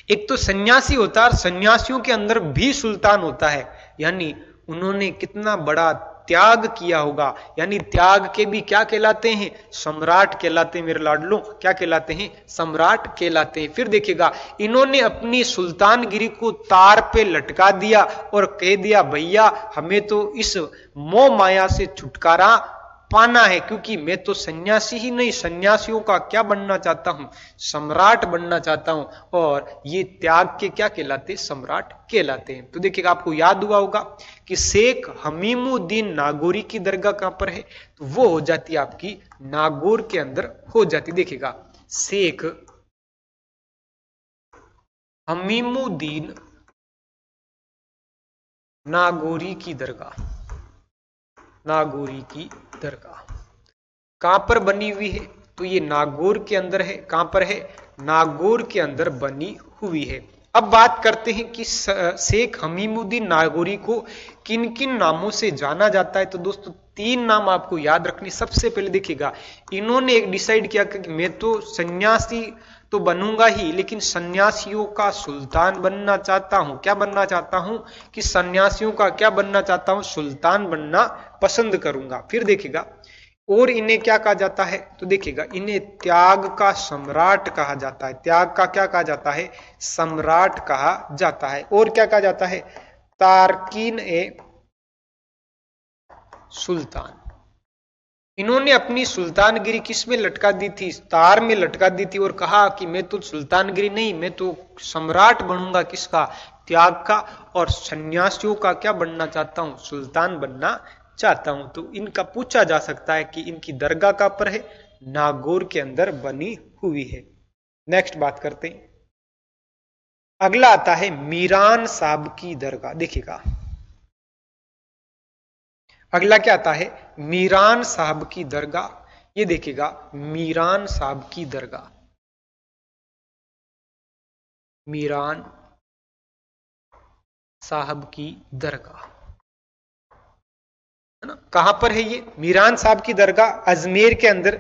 एक तो सन्यासी होता है और सन्यासियों के अंदर भी सुल्तान होता है, यानी उन्होंने कितना बड़ा त्याग किया होगा। यानी त्याग के भी क्या कहलाते हैं? सम्राट कहलाते हैं। मेरे लाडलो क्या कहलाते हैं? सम्राट कहलाते हैं। फिर देखिएगा, इन्होंने अपनी सुल्तानगिरी को तार पे लटका दिया और कह दिया भैया हमें तो इस मोह माया से छुटकारा पाना है, क्योंकि मैं तो सन्यासी ही नहीं, सन्यासियों का क्या बनना चाहता हूं? सम्राट बनना चाहता हूं। और ये त्याग के क्या कहलाते? सम्राट कहलाते हैं। तो देखिएगा, आपको याद हुआ होगा कि शेख हमीमुद्दीन नागौरी की दरगाह कहां पर है? तो वो हो जाती है आपकी नागौर के अंदर हो जाती। देखिएगा, शेख हमीमुद्दीन नागौरी की दरगाह, नागौरी की दरगाह कहां पर बनी हुई है? तो ये नागौर के अंदर है। कहां पर है? नागौर के अंदर बनी हुई है। अब बात करते हैं कि शेख हमीमुद्दीन नागौरी को किन किन नामों से जाना जाता है। तो दोस्तों 3 नाम आपको याद रखने। सबसे पहले देखिएगा, इन्होंने एक डिसाइड किया कि मैं तो सन्यासी तो बनूंगा ही, लेकिन सन्यासियों का सुल्तान बनना चाहता हूं। क्या बनना चाहता हूं? कि सन्यासियों का क्या बनना चाहता हूं? सुल्तान बनना पसंद करूंगा। फिर देखिएगा, और इन्हें क्या कहा जाता है? तो देखिएगा, इन्हें त्याग का सम्राट कहा जाता है। त्याग का क्या कहा जाता है? सम्राट कहा जाता है। और क्या कहा जाता है? तारकीन ए सुल्तान। इन्होंने अपनी सुल्तानगिरी किस में लटका दी थी? तार में लटका दी थी और कहा कि मैं तो सुल्तानगिरी नहीं, मैं तो सम्राट बनूंगा। किसका? त्याग का। और सन्यासियों का क्या बनना चाहता हूं? सुल्तान बनना चाहता हूं। तो इनका पूछा जा सकता है कि इनकी दरगाह कहां पर है? नागौर के अंदर बनी हुई है। नेक्स्ट बात करते हैं, अगला आता है मीरान साहब की दरगाह। देखिएगा, अगला क्या आता है? मीरान साहब की दरगाह। ये देखिएगा, मीरान साहब की दरगाह, मीरान साहब की दरगाह है ना। कहां पर है ये? मीरान साहब की दरगाह अजमेर के अंदर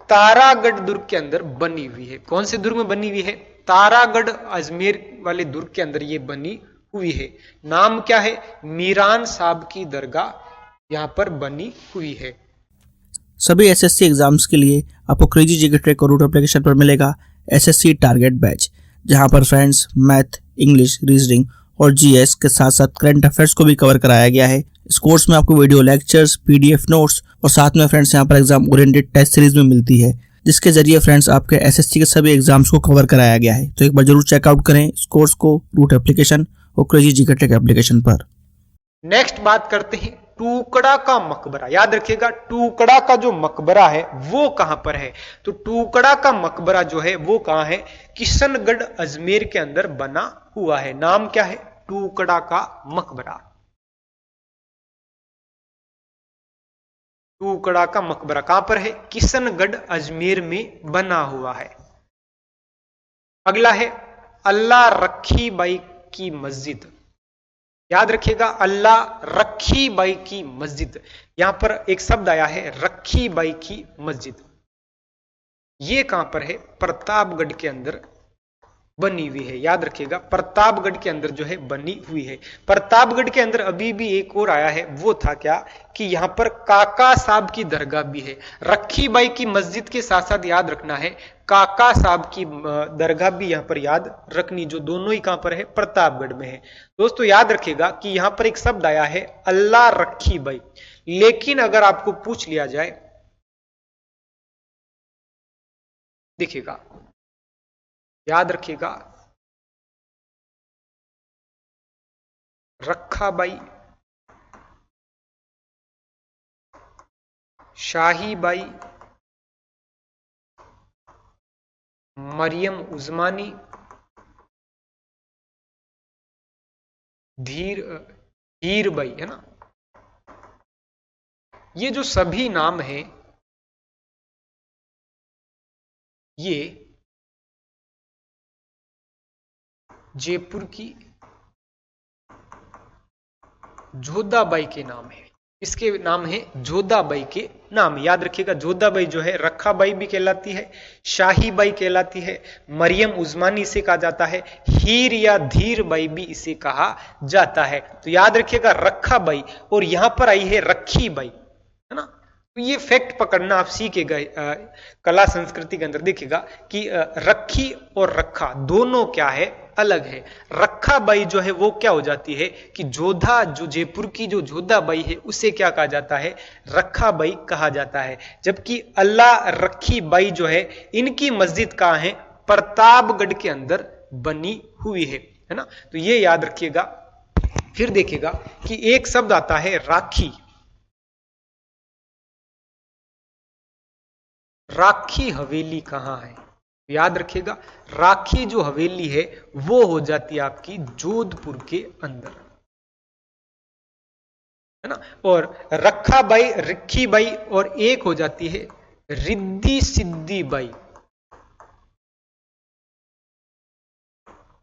तारागढ़ दुर्ग के अंदर बनी हुई है। कौन से दुर्ग में बनी हुई है? तारागढ़ अजमेर वाले दुर्ग के अंदर ये बनी हुई है। नाम क्या है? मीरान साहब की दरगाह यहां पर बनी हुई है। सभी एसएससी एग्जाम्स के लिए आपको क्रेजी जीके ट्रैक और रूट एप्लीकेशन पर मिलेगा एसएससी टारगेट बैच, जहां पर फ्रेंड्स मैथ, इंग्लिश, रीजनिंग और जीएस के साथ साथ करंट अफेयर्स को भी कवर कराया गया है। इस कोर्स में आपको वीडियो लेक्चर्स, पीडीएफ नोट्स और साथ में फ्रेंड्स यहाँ पर एग्जाम ओरिएंटेड टेस्ट सीरीज में मिलती है, जिसके जरिए फ्रेंड्स आपके एसएससी के सभी एग्जाम्स को कवर कराया गया है। तो एक बार जरूर चेकआउट करें इस कोर्स को रूट एप्लीकेशन और क्रेजी जीके ट्रैक एप्लीकेशन पर। नेक्स्ट बात करते हैं टुकड़ा का मकबरा। याद रखिएगा, टुकड़ा का जो मकबरा है वो कहां पर है? तो टुकड़ा का मकबरा जो है वो कहां है? किशनगढ़ अजमेर के अंदर बना हुआ है। नाम क्या है? टुकड़ा का मकबरा। टुकड़ा का मकबरा कहां पर है? किशनगढ़ अजमेर में बना हुआ है। अगला है अल्लाह रखी बाई की मस्जिद। याद रखिएगा, अल्लाह रखी बाई की मस्जिद। यहां पर एक शब्द आया है रखी बाई की मस्जिद। ये कहां पर है? प्रतापगढ़ के अंदर बनी हुई है। याद रखिएगा, प्रतापगढ़ के अंदर जो है बनी हुई है। प्रतापगढ़ के अंदर अभी भी एक और आया है, वो था क्या कि यहां पर काका साहब की दरगाह भी है। रखी बाई की मस्जिद के साथ साथ याद रखना है काका साहब की दरगाह भी यहां पर याद रखनी, जो दोनों ही कहां पर है? प्रतापगढ़ में है। दोस्तों याद रखिएगा कि यहां पर एक शब्द आया है अल्लाह रखी बाई, लेकिन अगर आपको पूछ लिया जाए, देखिएगा याद रखिएगा, रखाबाई, शाहीबाई, मरियम उस्मानी, धीरबाई, है ना, ये जो सभी नाम हैं ये जयपुर की जोधाबाई के नाम है। इसके नाम है जोधाबाई के नाम। याद रखिएगा, जोधाबाई जो है रखाबाई भी कहलाती है, शाहीबाई कहलाती है, मरियम उस्मानी इसे कहा जाता है, हीर या धीरबाई भी इसे कहा जाता है। तो याद रखिएगा रखाबाई, और यहां पर आई है रखीबाई, है ना। तो ये फैक्ट पकड़ना आप सीखे गए कला संस्कृति के अंदर। देखिएगा कि रखी और रखा दोनों क्या है? अलग है। रखाबाई जो है वो क्या हो जाती है कि जोधा, जो जयपुर की जो जोधाबाई है उसे क्या कहा जाता है? रखाबाई कहा जाता है। जबकि अल्लाह रखी बाई जो है, इनकी मस्जिद कहां है? प्रतापगढ़ के अंदर बनी हुई है ना। तो ये याद रखिएगा। फिर देखिएगा कि एक शब्द आता है राखी। राखी हवेली कहां है? याद रखिएगा, राखी जो हवेली है वो हो जाती है आपकी जोधपुर के अंदर, है ना। और रखाबाई, रखीबाई और एक हो जाती है रिद्धि सिद्धि बाई।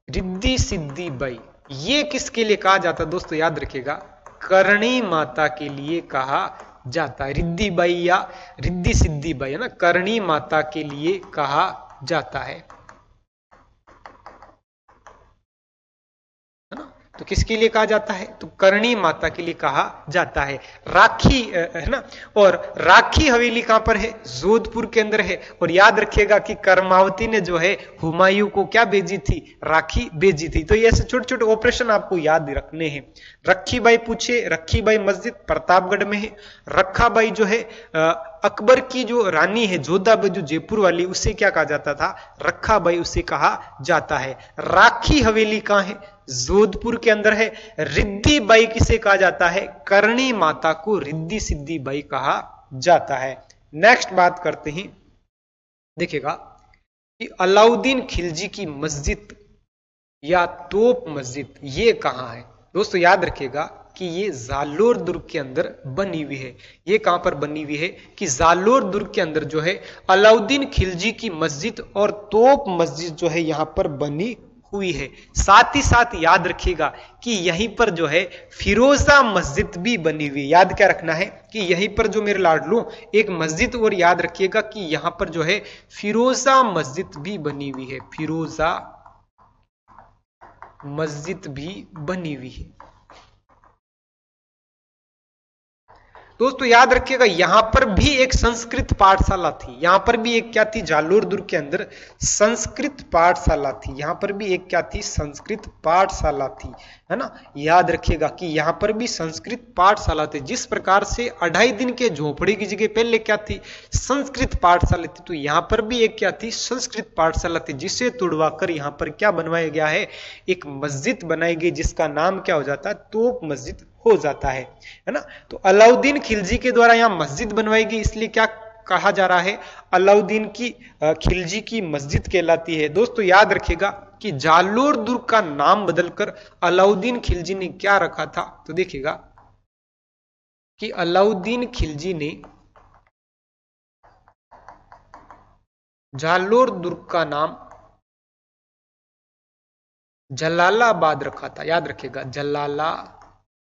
रिद्धि सिद्धि बाई ये किसके लिए कहा जाता है दोस्तों? याद रखिएगा, करणी माता के लिए कहा जाता है। रिद्धि बाई या रिद्धि सिद्धि बाई, है ना, करणी माता के लिए कहा जाता है ना। तो किसके लिए कहा जाता है? तो करणी माता के लिए कहा जाता है। राखी, है ना। और राखी हवेली कहां पर है? जोधपुर के अंदर है। और याद रखिएगा कि कर्मावती ने जो है हुमायूं को क्या भेजी थी? राखी भेजी थी। तो ये ऐसे छोटे छोटे ऑपरेशन आपको याद रखने हैं। रखीबाई पूछे, रखीबाई मस्जिद प्रतापगढ़ में है। रखाबाई जो है अकबर की जो रानी है जोधाबाई, जो जयपुर वाली, उसे क्या कहा जाता था? रखाबाई उसे कहा जाता है। राखी हवेली कहां है? जोधपुर के अंदर है। रिद्धि बाई किसे कहा जाता है? करणी माता को रिद्धि सिद्धि बाई कहा जाता है। नेक्स्ट बात करते हैं, देखिएगा कि अलाउद्दीन खिलजी की मस्जिद या तोप मस्जिद ये कहां है? दोस्तों याद रखिएगा कि ये जालोर दुर्ग के अंदर बनी हुई है। ये कहां पर बनी हुई है? कि जालोर दुर्ग के अंदर जो है अलाउद्दीन खिलजी की मस्जिद और तोप मस्जिद जो है यहां पर बनी हुई है। साथ ही साथ याद रखिएगा कि यहीं पर जो है फिरोजा मस्जिद भी बनी हुई है। याद क्या रखना है कि यहीं पर जो मेरे लाडलू एक मस्जिद, और याद रखिएगा कि यहां पर जो है फिरोजा मस्जिद भी बनी हुई है। फिरोजा मस्जिद भी बनी हुई है। दोस्तों याद रखिएगा यहां पर भी एक संस्कृत पाठशाला थी। यहां पर भी एक क्या थी? जालोर दुर्ग के अंदर संस्कृत पाठशाला थी। यहां पर भी एक क्या थी? संस्कृत पाठशाला थी, है ना। याद रखिएगा कि यहां पर भी संस्कृत पाठशाला थी। जिस प्रकार से 2.5 दिन के झोपड़ी की जगह पहले क्या थी? संस्कृत पाठशाला थी। तो यहां पर भी एक क्या थी? संस्कृत पाठशाला थी, जिसे तुड़वाकर यहां पर क्या बनवाया गया है? एक मस्जिद बनाई गई, जिसका नाम क्या हो जाता है? तोप मस्जिद हो जाता है ना। तो अलाउद्दीन खिलजी के द्वारा यहाँ मस्जिद बनवाई गई, इसलिए क्या कहा जा रहा है, अलाउद्दीन की खिलजी की मस्जिद कहलाती है। दोस्तों याद रखिएगा कि जालोर दुर्ग का नाम बदलकर अलाउद्दीन खिलजी ने क्या रखा था, तो देखिएगा कि अलाउद्दीन खिलजी ने जालोर दुर्ग का नाम जलालाबाद रखा था। याद रखिएगा जलालाबाद,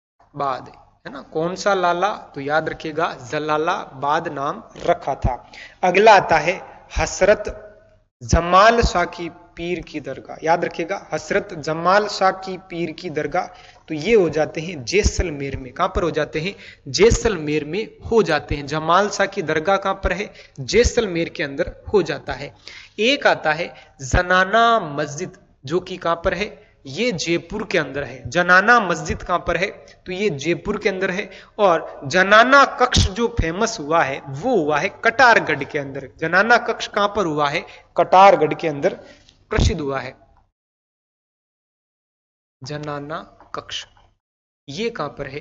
है ना। कौन सा लाला, तो याद रखिएगा जलालाबाद नाम रखा था। अगला आता है हसरत जमाल शाह की पीर की दरगाह। याद रखिएगा हसरत जमाल शाह की पीर की दरगाह, तो ये हो जाते हैं जैसलमेर में। कहां पर हो जाते हैं, जैसलमेर में हो जाते हैं। जमाल शाह की दरगाह कहां पर है, जैसलमेर के अंदर हो जाता है। एक आता है जनाना मस्जिद, जो कि कहां पर है, ये जयपुर के अंदर है। जनाना मस्जिद कहां पर है, तो ये जयपुर के अंदर है। और जनाना कक्ष जो फेमस हुआ है वो हुआ है कटारगढ़ के अंदर। जनाना कक्ष कहां पर हुआ है, कटारगढ़ के अंदर प्रसिद्ध हुआ है जनाना कक्ष। ये कहां पर है,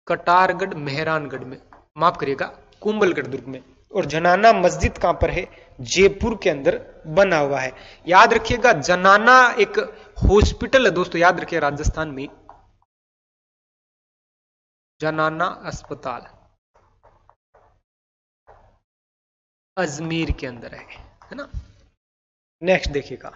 कटारगढ़ मेहरानगढ़ में, माफ करिएगा कुंभलगढ़ दुर्ग में। और जनाना मस्जिद कहां पर है, जयपुर के अंदर बना हुआ है। याद रखिएगा जनाना एक हॉस्पिटल है दोस्तों, याद रखिए राजस्थान में जनाना अस्पताल अजमेर के अंदर है ना। नेक्स्ट देखिएगा,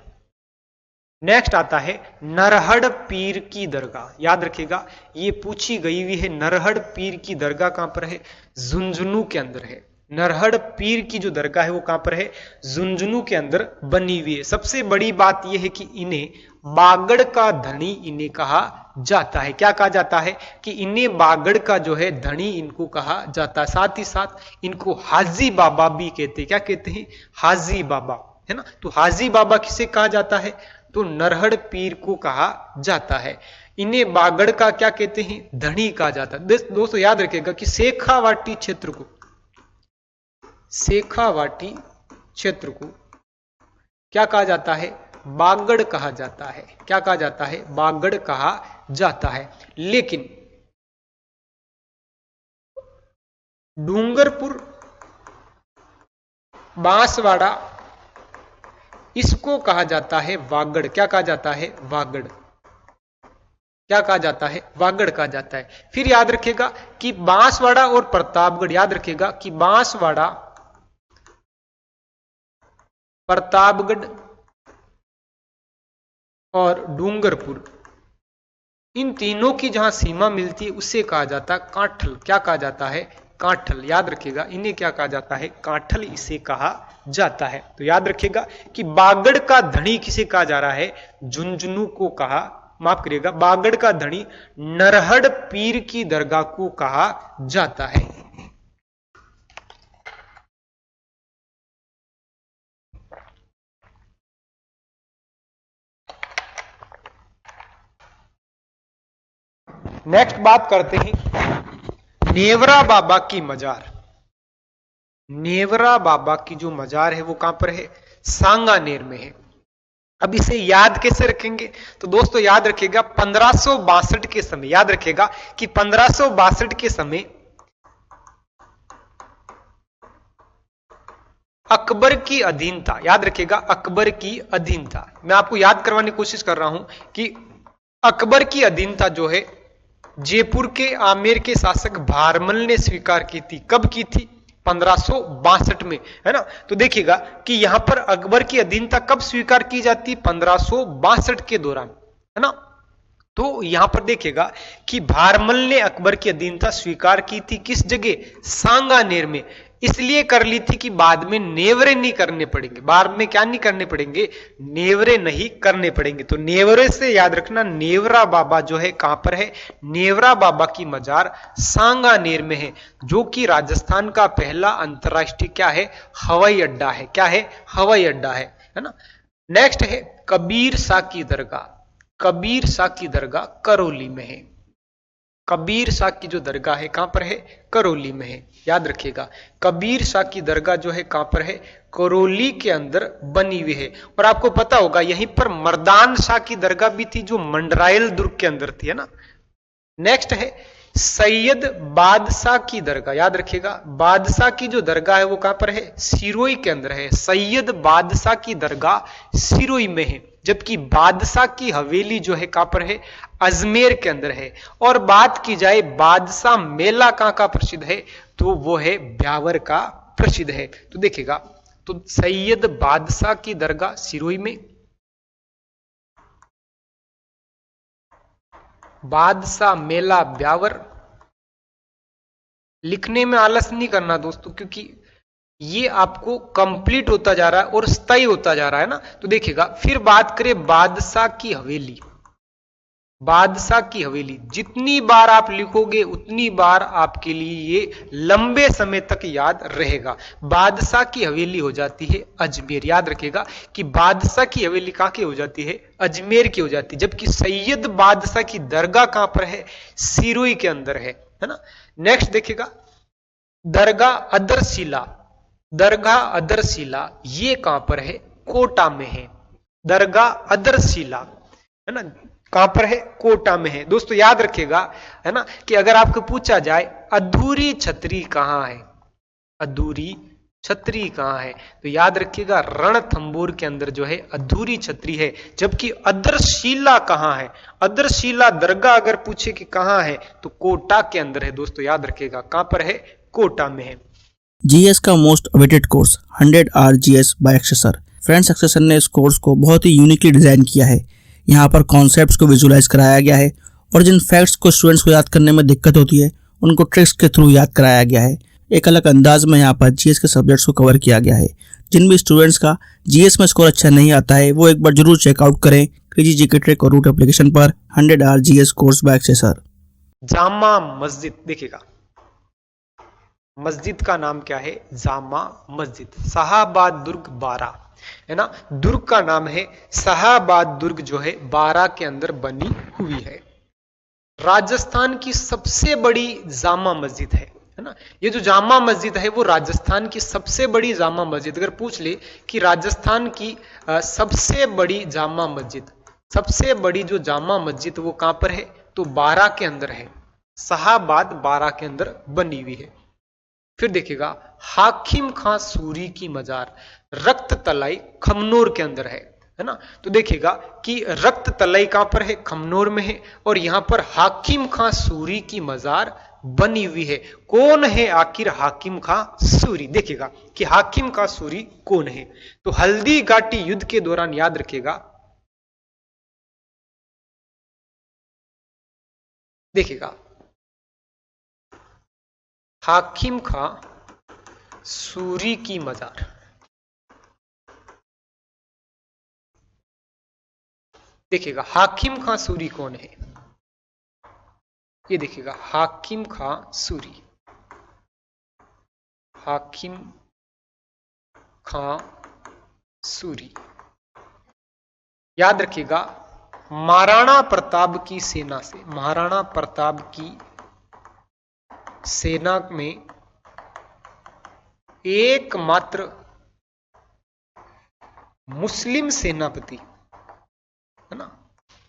नेक्स्ट आता है नरहड़ पीर की दरगाह। याद रखिएगा ये पूछी गई हुई है, नरहड़ पीर की दरगाह कहां पर है, झुंझुनू के अंदर है। नरहड़ पीर की जो दरगाह है वो कहां पर है, झुंझुनू के अंदर बनी हुई है। सबसे बड़ी बात यह है कि इन्हें बागड़ का धनी इन्हें कहा जाता है। क्या कहा जाता है कि इन्हें बागड़ का जो है धनी इनको कहा जाता है। साथ ही साथ इनको हाजी बाबा भी कहते हैं। क्या कहते हैं, हाजी बाबा, है ना। तो हाजी बाबा किसे कहा जाता है, तो नरहड़ पीर को कहा जाता है। इन्हें बागड़ का क्या कहते हैं, धनी कहा जाता है। दोस्तों याद रखिएगा कि शेखावाटी क्षेत्र को, शेखावाटी क्षेत्र को क्या कहा जाता है, बागड़ कहा जाता है। क्या कहा जाता है, बागड़ कहा जाता है। लेकिन डूंगरपुर, बांसवाड़ा, इसको कहा जाता है वागड़। क्या कहा जाता है, वागड़। क्या कहा जाता है, वागड़ कहा जाता है। फिर याद रखिएगा कि बांसवाड़ा और प्रतापगढ़, याद रखिएगा कि बांसवाड़ा, प्रतापगढ़ और डूंगरपुर, इन तीनों की जहां सीमा मिलती है उसे कहा जाता है कांठल। क्या कहा जाता है, कांठल। याद रखिएगा इन्हें क्या कहा जाता है, कांठल इसे कहा जाता है। तो याद रखिएगा कि बागड़ का धनी किसे कहा जा रहा है, झुंझुनू को कहा, माफ करिएगा बागड़ का धनी नरहड़ पीर की दरगाह को कहा जाता है। नेक्स्ट बात करते हैं नेवरा बाबा की मजार। नेवरा बाबा की जो मजार है वो कहां पर है, सांगानेर में है। अब इसे याद कैसे रखेंगे, तो दोस्तों याद रखिएगा 1562 के समय, याद रखिएगा कि 1562 के समय अकबर की अधीनता, याद रखिएगा अकबर की अधीनता। मैं आपको याद करवाने की कोशिश कर रहा हूं कि अकबर की अधीनता जो है जयपुर के आमेर के शासक भारमल ने स्वीकार की थी। कब की थी, 1562 में, है ना। तो देखिएगा कि यहां पर अकबर की अधीनता कब स्वीकार की जाती, 1562 के दौरान, है ना। तो यहां पर देखिएगा कि भारमल ने अकबर की अधीनता स्वीकार की थी किस जगह, सांगानेर में। इसलिए कर ली थी कि बाद में नेवरे नहीं करने पड़ेंगे। बाद में क्या नहीं करने पड़ेंगे, नेवरे नहीं करने पड़ेंगे। तो नेवरे से याद रखना नेवरा बाबा जो है कहां पर है, नेवरा बाबा की मजार सांगानेर में है, जो कि राजस्थान का पहला अंतरराष्ट्रीय क्या है, हवाई अड्डा है। क्या है, हवाई अड्डा है ना। नेक्स्ट है कबीर शाह की दरगाह। कबीर शाह की दरगाह करौली में है। कबीर शाह की जो दरगाह है कहां पर है? करौली में है। याद रखिएगा, कबीर शाह की दरगाह जो है कहां पर है? करौली के अंदर बनी हुई है। और आपको पता होगा यहीं पर मर्दान शाह की दरगाह भी थी जो मंडरायल दुर्ग के अंदर थी, है ना। नेक्स्ट है सैयद बादशाह की दरगाह। याद रखिएगा, बादशाह की जो दरगाह है वो कहां पर है? सिरोही के अंदर है। सैयद बादशाह की दरगाह सिरोही में है, जबकि बादशाह की हवेली जो है कहां पर है? अजमेर के अंदर है। और बात की जाए बादशाह मेला कहां का प्रसिद्ध है, तो वो है ब्यावर का प्रसिद्ध है। तो देखिएगा, तो सैयद बादशाह की दरगाह सिरोही में, बादशाह मेला ब्यावर। लिखने में आलस नहीं करना दोस्तों, क्योंकि ये आपको कंप्लीट होता जा रहा है और स्थायी होता जा रहा है ना। तो देखिएगा, फिर बात करें बादशाह की हवेली। बादशाह की हवेली जितनी बार आप लिखोगे उतनी बार आपके लिए ये लंबे समय तक याद रहेगा। बादशाह की हवेली हो जाती है अजमेर। याद रखिएगा कि बादशाह की हवेली कहां की हो जाती है? अजमेर की हो जाती है, जबकि सैयद बादशाह की दरगाह कहां पर है? सिरोही के अंदर है ना। नेक्स्ट देखिएगा, दरगाह अदरशिला। दरगाह अदरशिला ये कहां पर है? कोटा में है। दरगाह अदरशिला, है ना, कहां पर है? कोटा में है। दोस्तों याद रखिएगा, है ना, कि अगर आपको पूछा जाए अधूरी छतरी कहां है, अधूरी छतरी कहां है, तो याद रखिएगा रणथंबोर के अंदर जो है अधूरी छतरी है। जबकि अदरशिला कहां है? अदरशिला दरगाह अगर पूछे कि कहां है, तो कोटा के अंदर है। दोस्तों याद रखिएगा, कहां पर है? कोटा में है। जीएस का most awaited course 100 hour GS by एक्सेसर। फ्रेंड्स, एक्सेसर ने इस कोर्स को बहुत ही यूनिकली डिजाइन किया है। यहाँ पर कॉन्सेप्ट्स को विजुलाइज कराया गया है और जिन फैक्ट्स को स्टूडेंट्स को याद करने में दिक्कत होती है उनको ट्रिक्स के थ्रू याद कराया गया है। एक अलग अंदाज में यहाँ पर जीएस के सब्जेक्ट्स को कवर किया गया है। जिन भी स्टूडेंट्स का जीएस में स्कोर अच्छा नहीं आता है वो एक बार जरूर चेकआउट करें क्रेजी जीके ट्रिक और रूट एप्लीकेशन पर 100 hour GS course buy एक्सेसर। Jama Masjid देखिएगा, मस्जिद का नाम क्या है? जामा मस्जिद। शाहाबाद दुर्ग 12, है ना, दुर्ग का नाम है शाहाबाद दुर्ग, जो है 12 के अंदर बनी हुई है। राजस्थान की सबसे बड़ी जामा मस्जिद है ना। ये जो जामा मस्जिद है वो राजस्थान की सबसे बड़ी जामा मस्जिद। अगर पूछ ले कि राजस्थान की सबसे बड़ी जामा मस्जिद, सबसे बड़ी जो जामा मस्जिद वो कहां पर है, तो 12 के अंदर है। शाहाबाद 12 के अंदर बनी हुई है। फिर देखिएगा, हाकिम खां सूरी की मजार रक्त तलाई खमनोर के अंदर है ना। तो देखिएगा कि रक्त तलाई कहां पर है? खमनोर में है। और यहां पर हाकिम खां सूरी की मजार बनी हुई है। कौन है आखिर हाकिम खां सूरी? देखिएगा कि हाकिम खां सूरी कौन है। तो हल्दी घाटी युद्ध के दौरान, याद रखिएगा, देखिएगा हाकिम खां सूरी की मजार, देखिएगा हाकिम खां सूरी कौन है? ये देखिएगा हाकिम खां सूरी, हाकिम खां सूरी। याद रखिएगा महाराणा प्रताप की सेना से, महाराणा प्रताप की सेना में एकमात्र मुस्लिम सेनापति, है ना।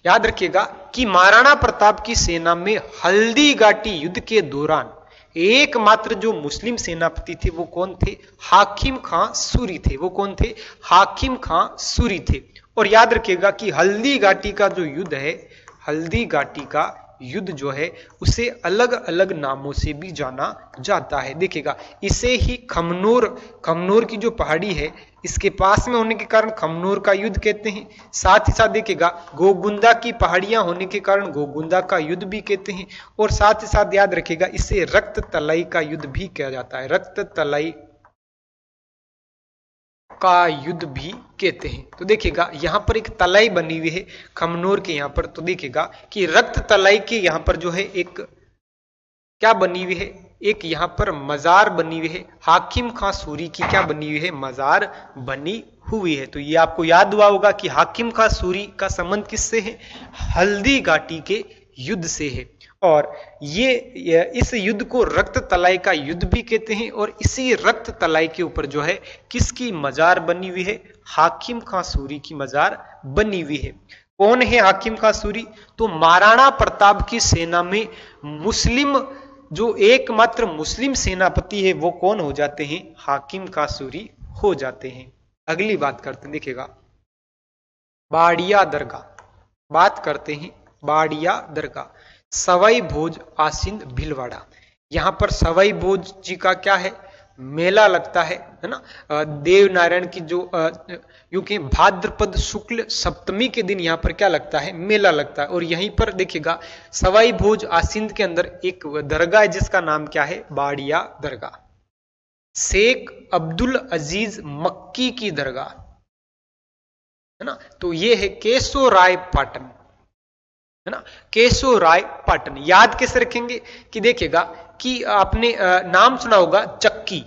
याद रखिएगा कि महाराणा प्रताप की सेना में हल्दी घाटी युद्ध के दौरान एकमात्र जो मुस्लिम सेनापति थे वो कौन थे? हाकिम खां सूरी थे। वो कौन थे? हाकिम खां सूरी थे। और याद रखिएगा कि हल्दी घाटी का जो युद्ध है, हल्दी घाटी का युद्ध जो है उसे अलग अलग नामों से भी जाना जाता है। देखिएगा इसे ही खमनोर, खमनोर की जो पहाड़ी है इसके पास में होने के कारण खमनोर का युद्ध कहते हैं। साथ ही साथ देखिएगा गोगुंदा की पहाड़ियां होने के कारण गोगुंदा का युद्ध भी कहते हैं। और साथ ही साथ याद रखिएगा इसे रक्त तलाई का युद्ध भी कहा जाता है, रक्त तलाई का युद्ध भी कहते हैं। तो देखिएगा यहां पर एक तलाई बनी हुई है खमनोर के यहां पर। तो देखिएगा कि रक्त तलाई के यहां पर जो है एक क्या बनी हुई है, एक यहां पर मजार बनी हुई है। हाकिम खां सूरी की क्या बनी हुई है? मजार बनी हुई है। तो ये आपको याद हुआ होगा कि हाकिम खां सूरी का संबंध किससे है? हल्दी घाटी के युद्ध से है। और ये इस युद्ध को रक्त तलाई का युद्ध भी कहते हैं। और इसी रक्त तलाई के ऊपर जो है किसकी मजार बनी हुई है? हाकिम खां सूरी की मजार बनी हुई है। कौन है हाकिम खां सूरी? तो महाराणा प्रताप की सेना में मुस्लिम जो एकमात्र मुस्लिम सेनापति है वो कौन हो जाते हैं? हाकिम खां सूरी हो जाते हैं। अगली बात करते हैं, देखिएगा बाड़िया दरगाह। बात करते हैं बाड़िया दरगाह, सवाई भोज आसीन भीलवाड़ा। यहां पर सवाई भोज जी का क्या है? मेला लगता है ना। देव नारायण की जो यूं कि भाद्रपद शुक्ल सप्तमी के दिन यहां पर क्या लगता है? मेला लगता है। और यहीं पर देखिएगा सवाई भोज आसीन के अंदर एक दरगाह है जिसका नाम क्या है? बाड़िया दरगाह। शेख अब्दुल अजीज मक्की की दरगाह है ना। तो ये है केशोराय पाटन, है ना, केशोराय पाटन। याद कैसे रखेंगे कि देखिएगा कि आपने नाम सुना होगा चक्की।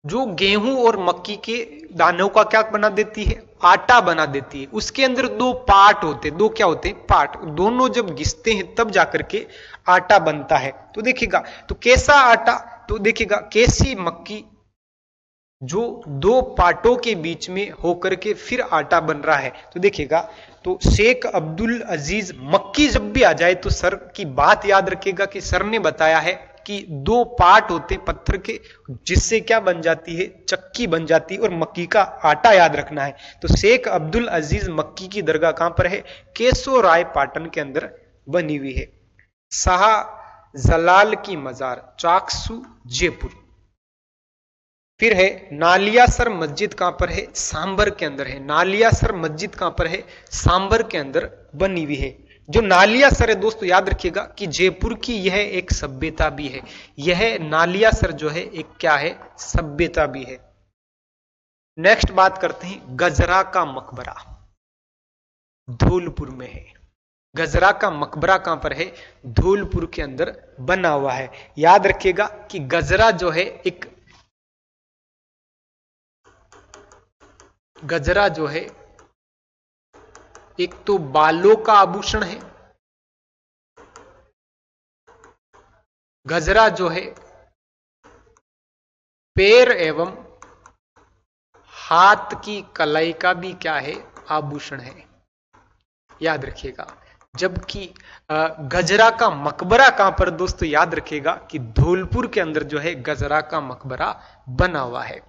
जो गेहूं और मक्की के दानों का क्या बना देती है? आटा बना देती है। उसके अंदर दो पार्ट होते, दो क्या होते हैं? पार्ट। दोनों जब घिसते हैं तब जाकर के आटा बनता है। तो देखिएगा तो कैसा आटा? तो देखिएगा कैसी मक्की जो दो पार्टों के बीच में होकर के फिर आटा बन रहा है। तो देखिएगा तो शेख अब्दुल अजीज मक्की जब भी आ जाए तो सर की बात याद रखिएगा कि सर ने बताया है कि दो पार्ट होते पत्थर के जिससे क्या बन जाती है? चक्की बन जाती है और मक्की का आटा याद रखना है। तो शेख अब्दुल अजीज मक्की की दरगाह कहां पर है? केशोराय पाटन के अंदर बनी हुई है। शाह जलाल की मजार चाकसू जयपुर। फिर है नालियासर मस्जिद कहां पर है? सांबर के अंदर है। नालियासर मस्जिद कहां पर है? सांबर के अंदर बनी हुई है। जो नालियासर है दोस्तों याद रखिएगा कि जयपुर की यह एक सभ्यता भी है। यह नालियासर जो है एक क्या है? सभ्यता भी है। नेक्स्ट बात करते हैं गजरा का मकबरा, धौलपुर में है। गजरा का मकबरा कहां पर है? धौलपुर के अंदर बना हुआ है। याद रखिएगा कि गजरा जो है गजरा जो है एक तो बालों का आभूषण है। गजरा जो है पैर एवं हाथ की कलाई का भी क्या है? आभूषण है। याद रखिएगा। जबकि गजरा का मकबरा कहां पर? दोस्तों याद रखिएगा कि धौलपुर के अंदर जो है गजरा का मकबरा बना हुआ है।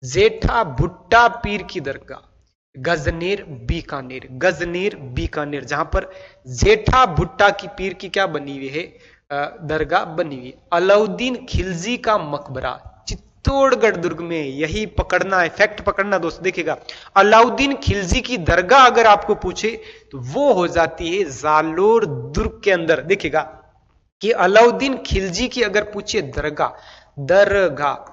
जेठा भुट्टा पीर की दरगाह गजनेर बीकानेर। गजनेर बीकानेर जहां पर जेठा भुट्टा की पीर की क्या बनी हुई है? दरगाह बनी हुई है। अलाउद्दीन खिलजी का मकबरा चित्तौड़गढ़ दुर्ग में। यही पकड़ना है, फैक्ट पकड़ना दोस्तों। देखिएगा अलाउद्दीन खिलजी की दरगाह अगर आपको पूछे तो वो हो जाती है जालोर दुर्ग के अंदर। देखिएगा कि अलाउद्दीन खिलजी की अगर पूछे दरगाह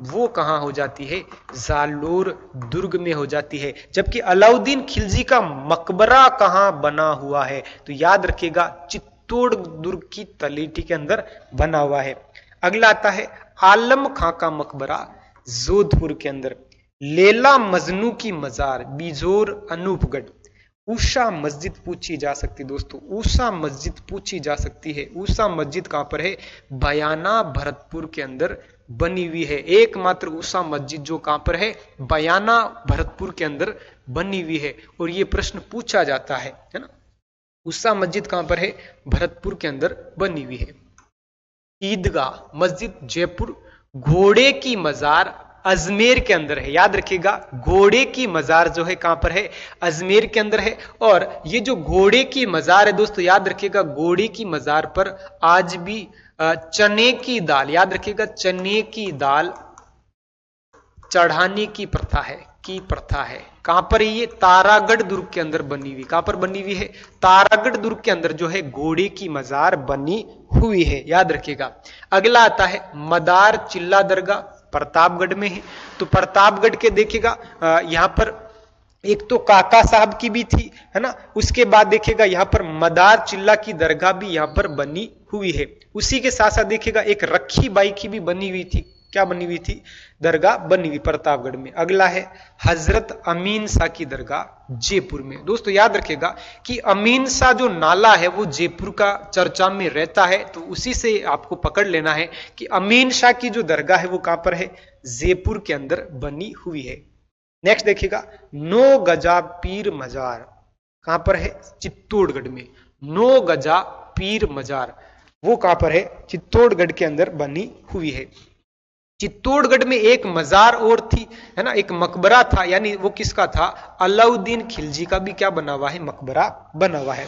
वो कहां हो जाती है? जालोर दुर्ग में हो जाती है। जबकि अलाउद्दीन खिलजी का मकबरा कहां बना हुआ है? तो याद रखिएगा चित्तौड़ दुर्ग की तलेटी के अंदर बना हुआ है। अगला आता है आलम खां का मकबरा जोधपुर के अंदर। लैला मजनू की मजार बिजोर अनूपगढ़। ऊषा मस्जिद पूछी जा सकती दोस्तों, ऊषा मस्जिद पूछी जा सकती है। ऊषा मस्जिद कहां पर है? बयाना भरतपुर के अंदर बनी हुई है। एकमात्र ऊषा मस्जिद जो कहां पर है? बयाना भरतपुर के अंदर बनी हुई है। और यह प्रश्न पूछा जाता है ना। ऊषा मस्जिद कहां पर है? भरतपुर के अंदर बनी हुई है। ईदगाह मस्जिद जयपुर। घोड़े की मजार अजमेर के अंदर है। याद रखिएगा घोड़े की मजार जो है कहां पर है? अजमेर के अंदर है। और ये जो घोड़े की मजार है दोस्तों याद रखिएगा घोड़े की मजार पर आज भी चने की दाल, याद रखिएगा चने की दाल चढ़ाने की प्रथा है। कहां पर ये? तारागढ़ दुर्ग के अंदर बनी हुई। कहां पर बनी हुई है? तारागढ़ दुर्ग के अंदर जो है घोड़े की मजार बनी हुई है। याद रखिएगा। अगला आता है मदार चिल्ला दरगाह, प्रतापगढ़ में है। तो प्रतापगढ़ के देखिएगा यहां पर एक तो काका साहब की भी थी, है ना। उसके बाद देखिएगा यहां पर मदार चिल्ला की दरगाह भी यहां पर बनी हुई है। उसी के साथ साथ देखिएगा एक रखी बाई की भी बनी हुई थी। क्या बनी हुई थी? दरगाह बनी हुई प्रतापगढ़ में। अगला है हजरत अमीन शाह की दरगाह जयपुर में। दोस्तों याद रखिएगा कि अमीन शाह जो नाला है वो जयपुर का चर्चा में रहता है, तो उसी से आपको पकड़ लेना है कि अमीन शाह की जो दरगाह है वो कहां पर है? जयपुर के अंदर बनी हुई है। नेक्स्ट देखिएगा 9 गजा पीर मजार कहां पर है? चित्तौड़गढ़ में। 9 गजा पीर मजार वो कहां पर है? चित्तौड़गढ़ के अंदर बनी हुई है। चित्तौड़गढ़ में एक मजार और थी, है ना, एक मकबरा था, यानी वो किसका था? अलाउद्दीन खिलजी का भी क्या बना हुआ है? मकबरा बना हुआ है।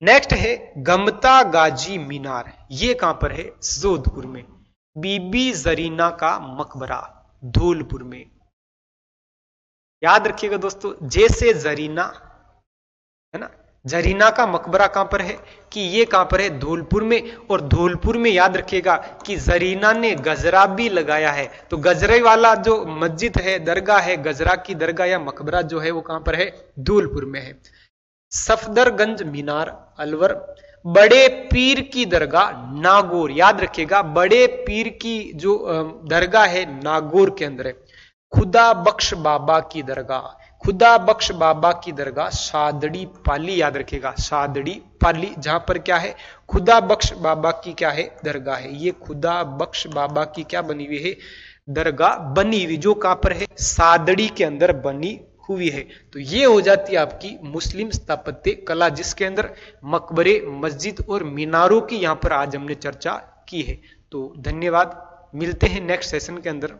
नेक्स्ट है गमता गाजी मीनार, ये कहां पर है? जोधपुर में। बीबी जरीना का मकबरा धौलपुर में। याद रखिएगा दोस्तों, जैसे जरीना है ना, जरीना का मकबरा कहां पर है? कि ये कहां पर है? धौलपुर में। और धौलपुर में याद रखिएगा कि जरीना ने गजरा भी लगाया है, तो गजरे वाला जो मस्जिद है, दरगाह है, गजरा की दरगाह या मकबरा जो है वो कहां पर है? धौलपुर में है। सफदरगंज मीनार अलवर। बड़े पीर की दरगाह नागौर, याद रखिएगा बड़े पीर की जो दरगाह है नागौर के अंदर है। खुदा बख्श बाबा की दरगाह, खुदा बख्श बाबा की दरगाह सादड़ी पाली, याद रखिएगा सादड़ी पाली, जहां पर क्या है? खुदा बख्श बाबा की क्या है? दरगाह है। ये खुदा बख्श बाबा की क्या बनी हुई है? दरगाह बनी हुई, जो कहां पर है? सादड़ी के अंदर बनी हुई है। तो ये हो जाती है आपकी मुस्लिम स्थापत्य कला, जिसके अंदर मकबरे, मस्जिद और मीनारों की यहां पर आज हमने चर्चा की है। तो धन्यवाद, मिलते हैं नेक्स्ट सेशन के अंदर।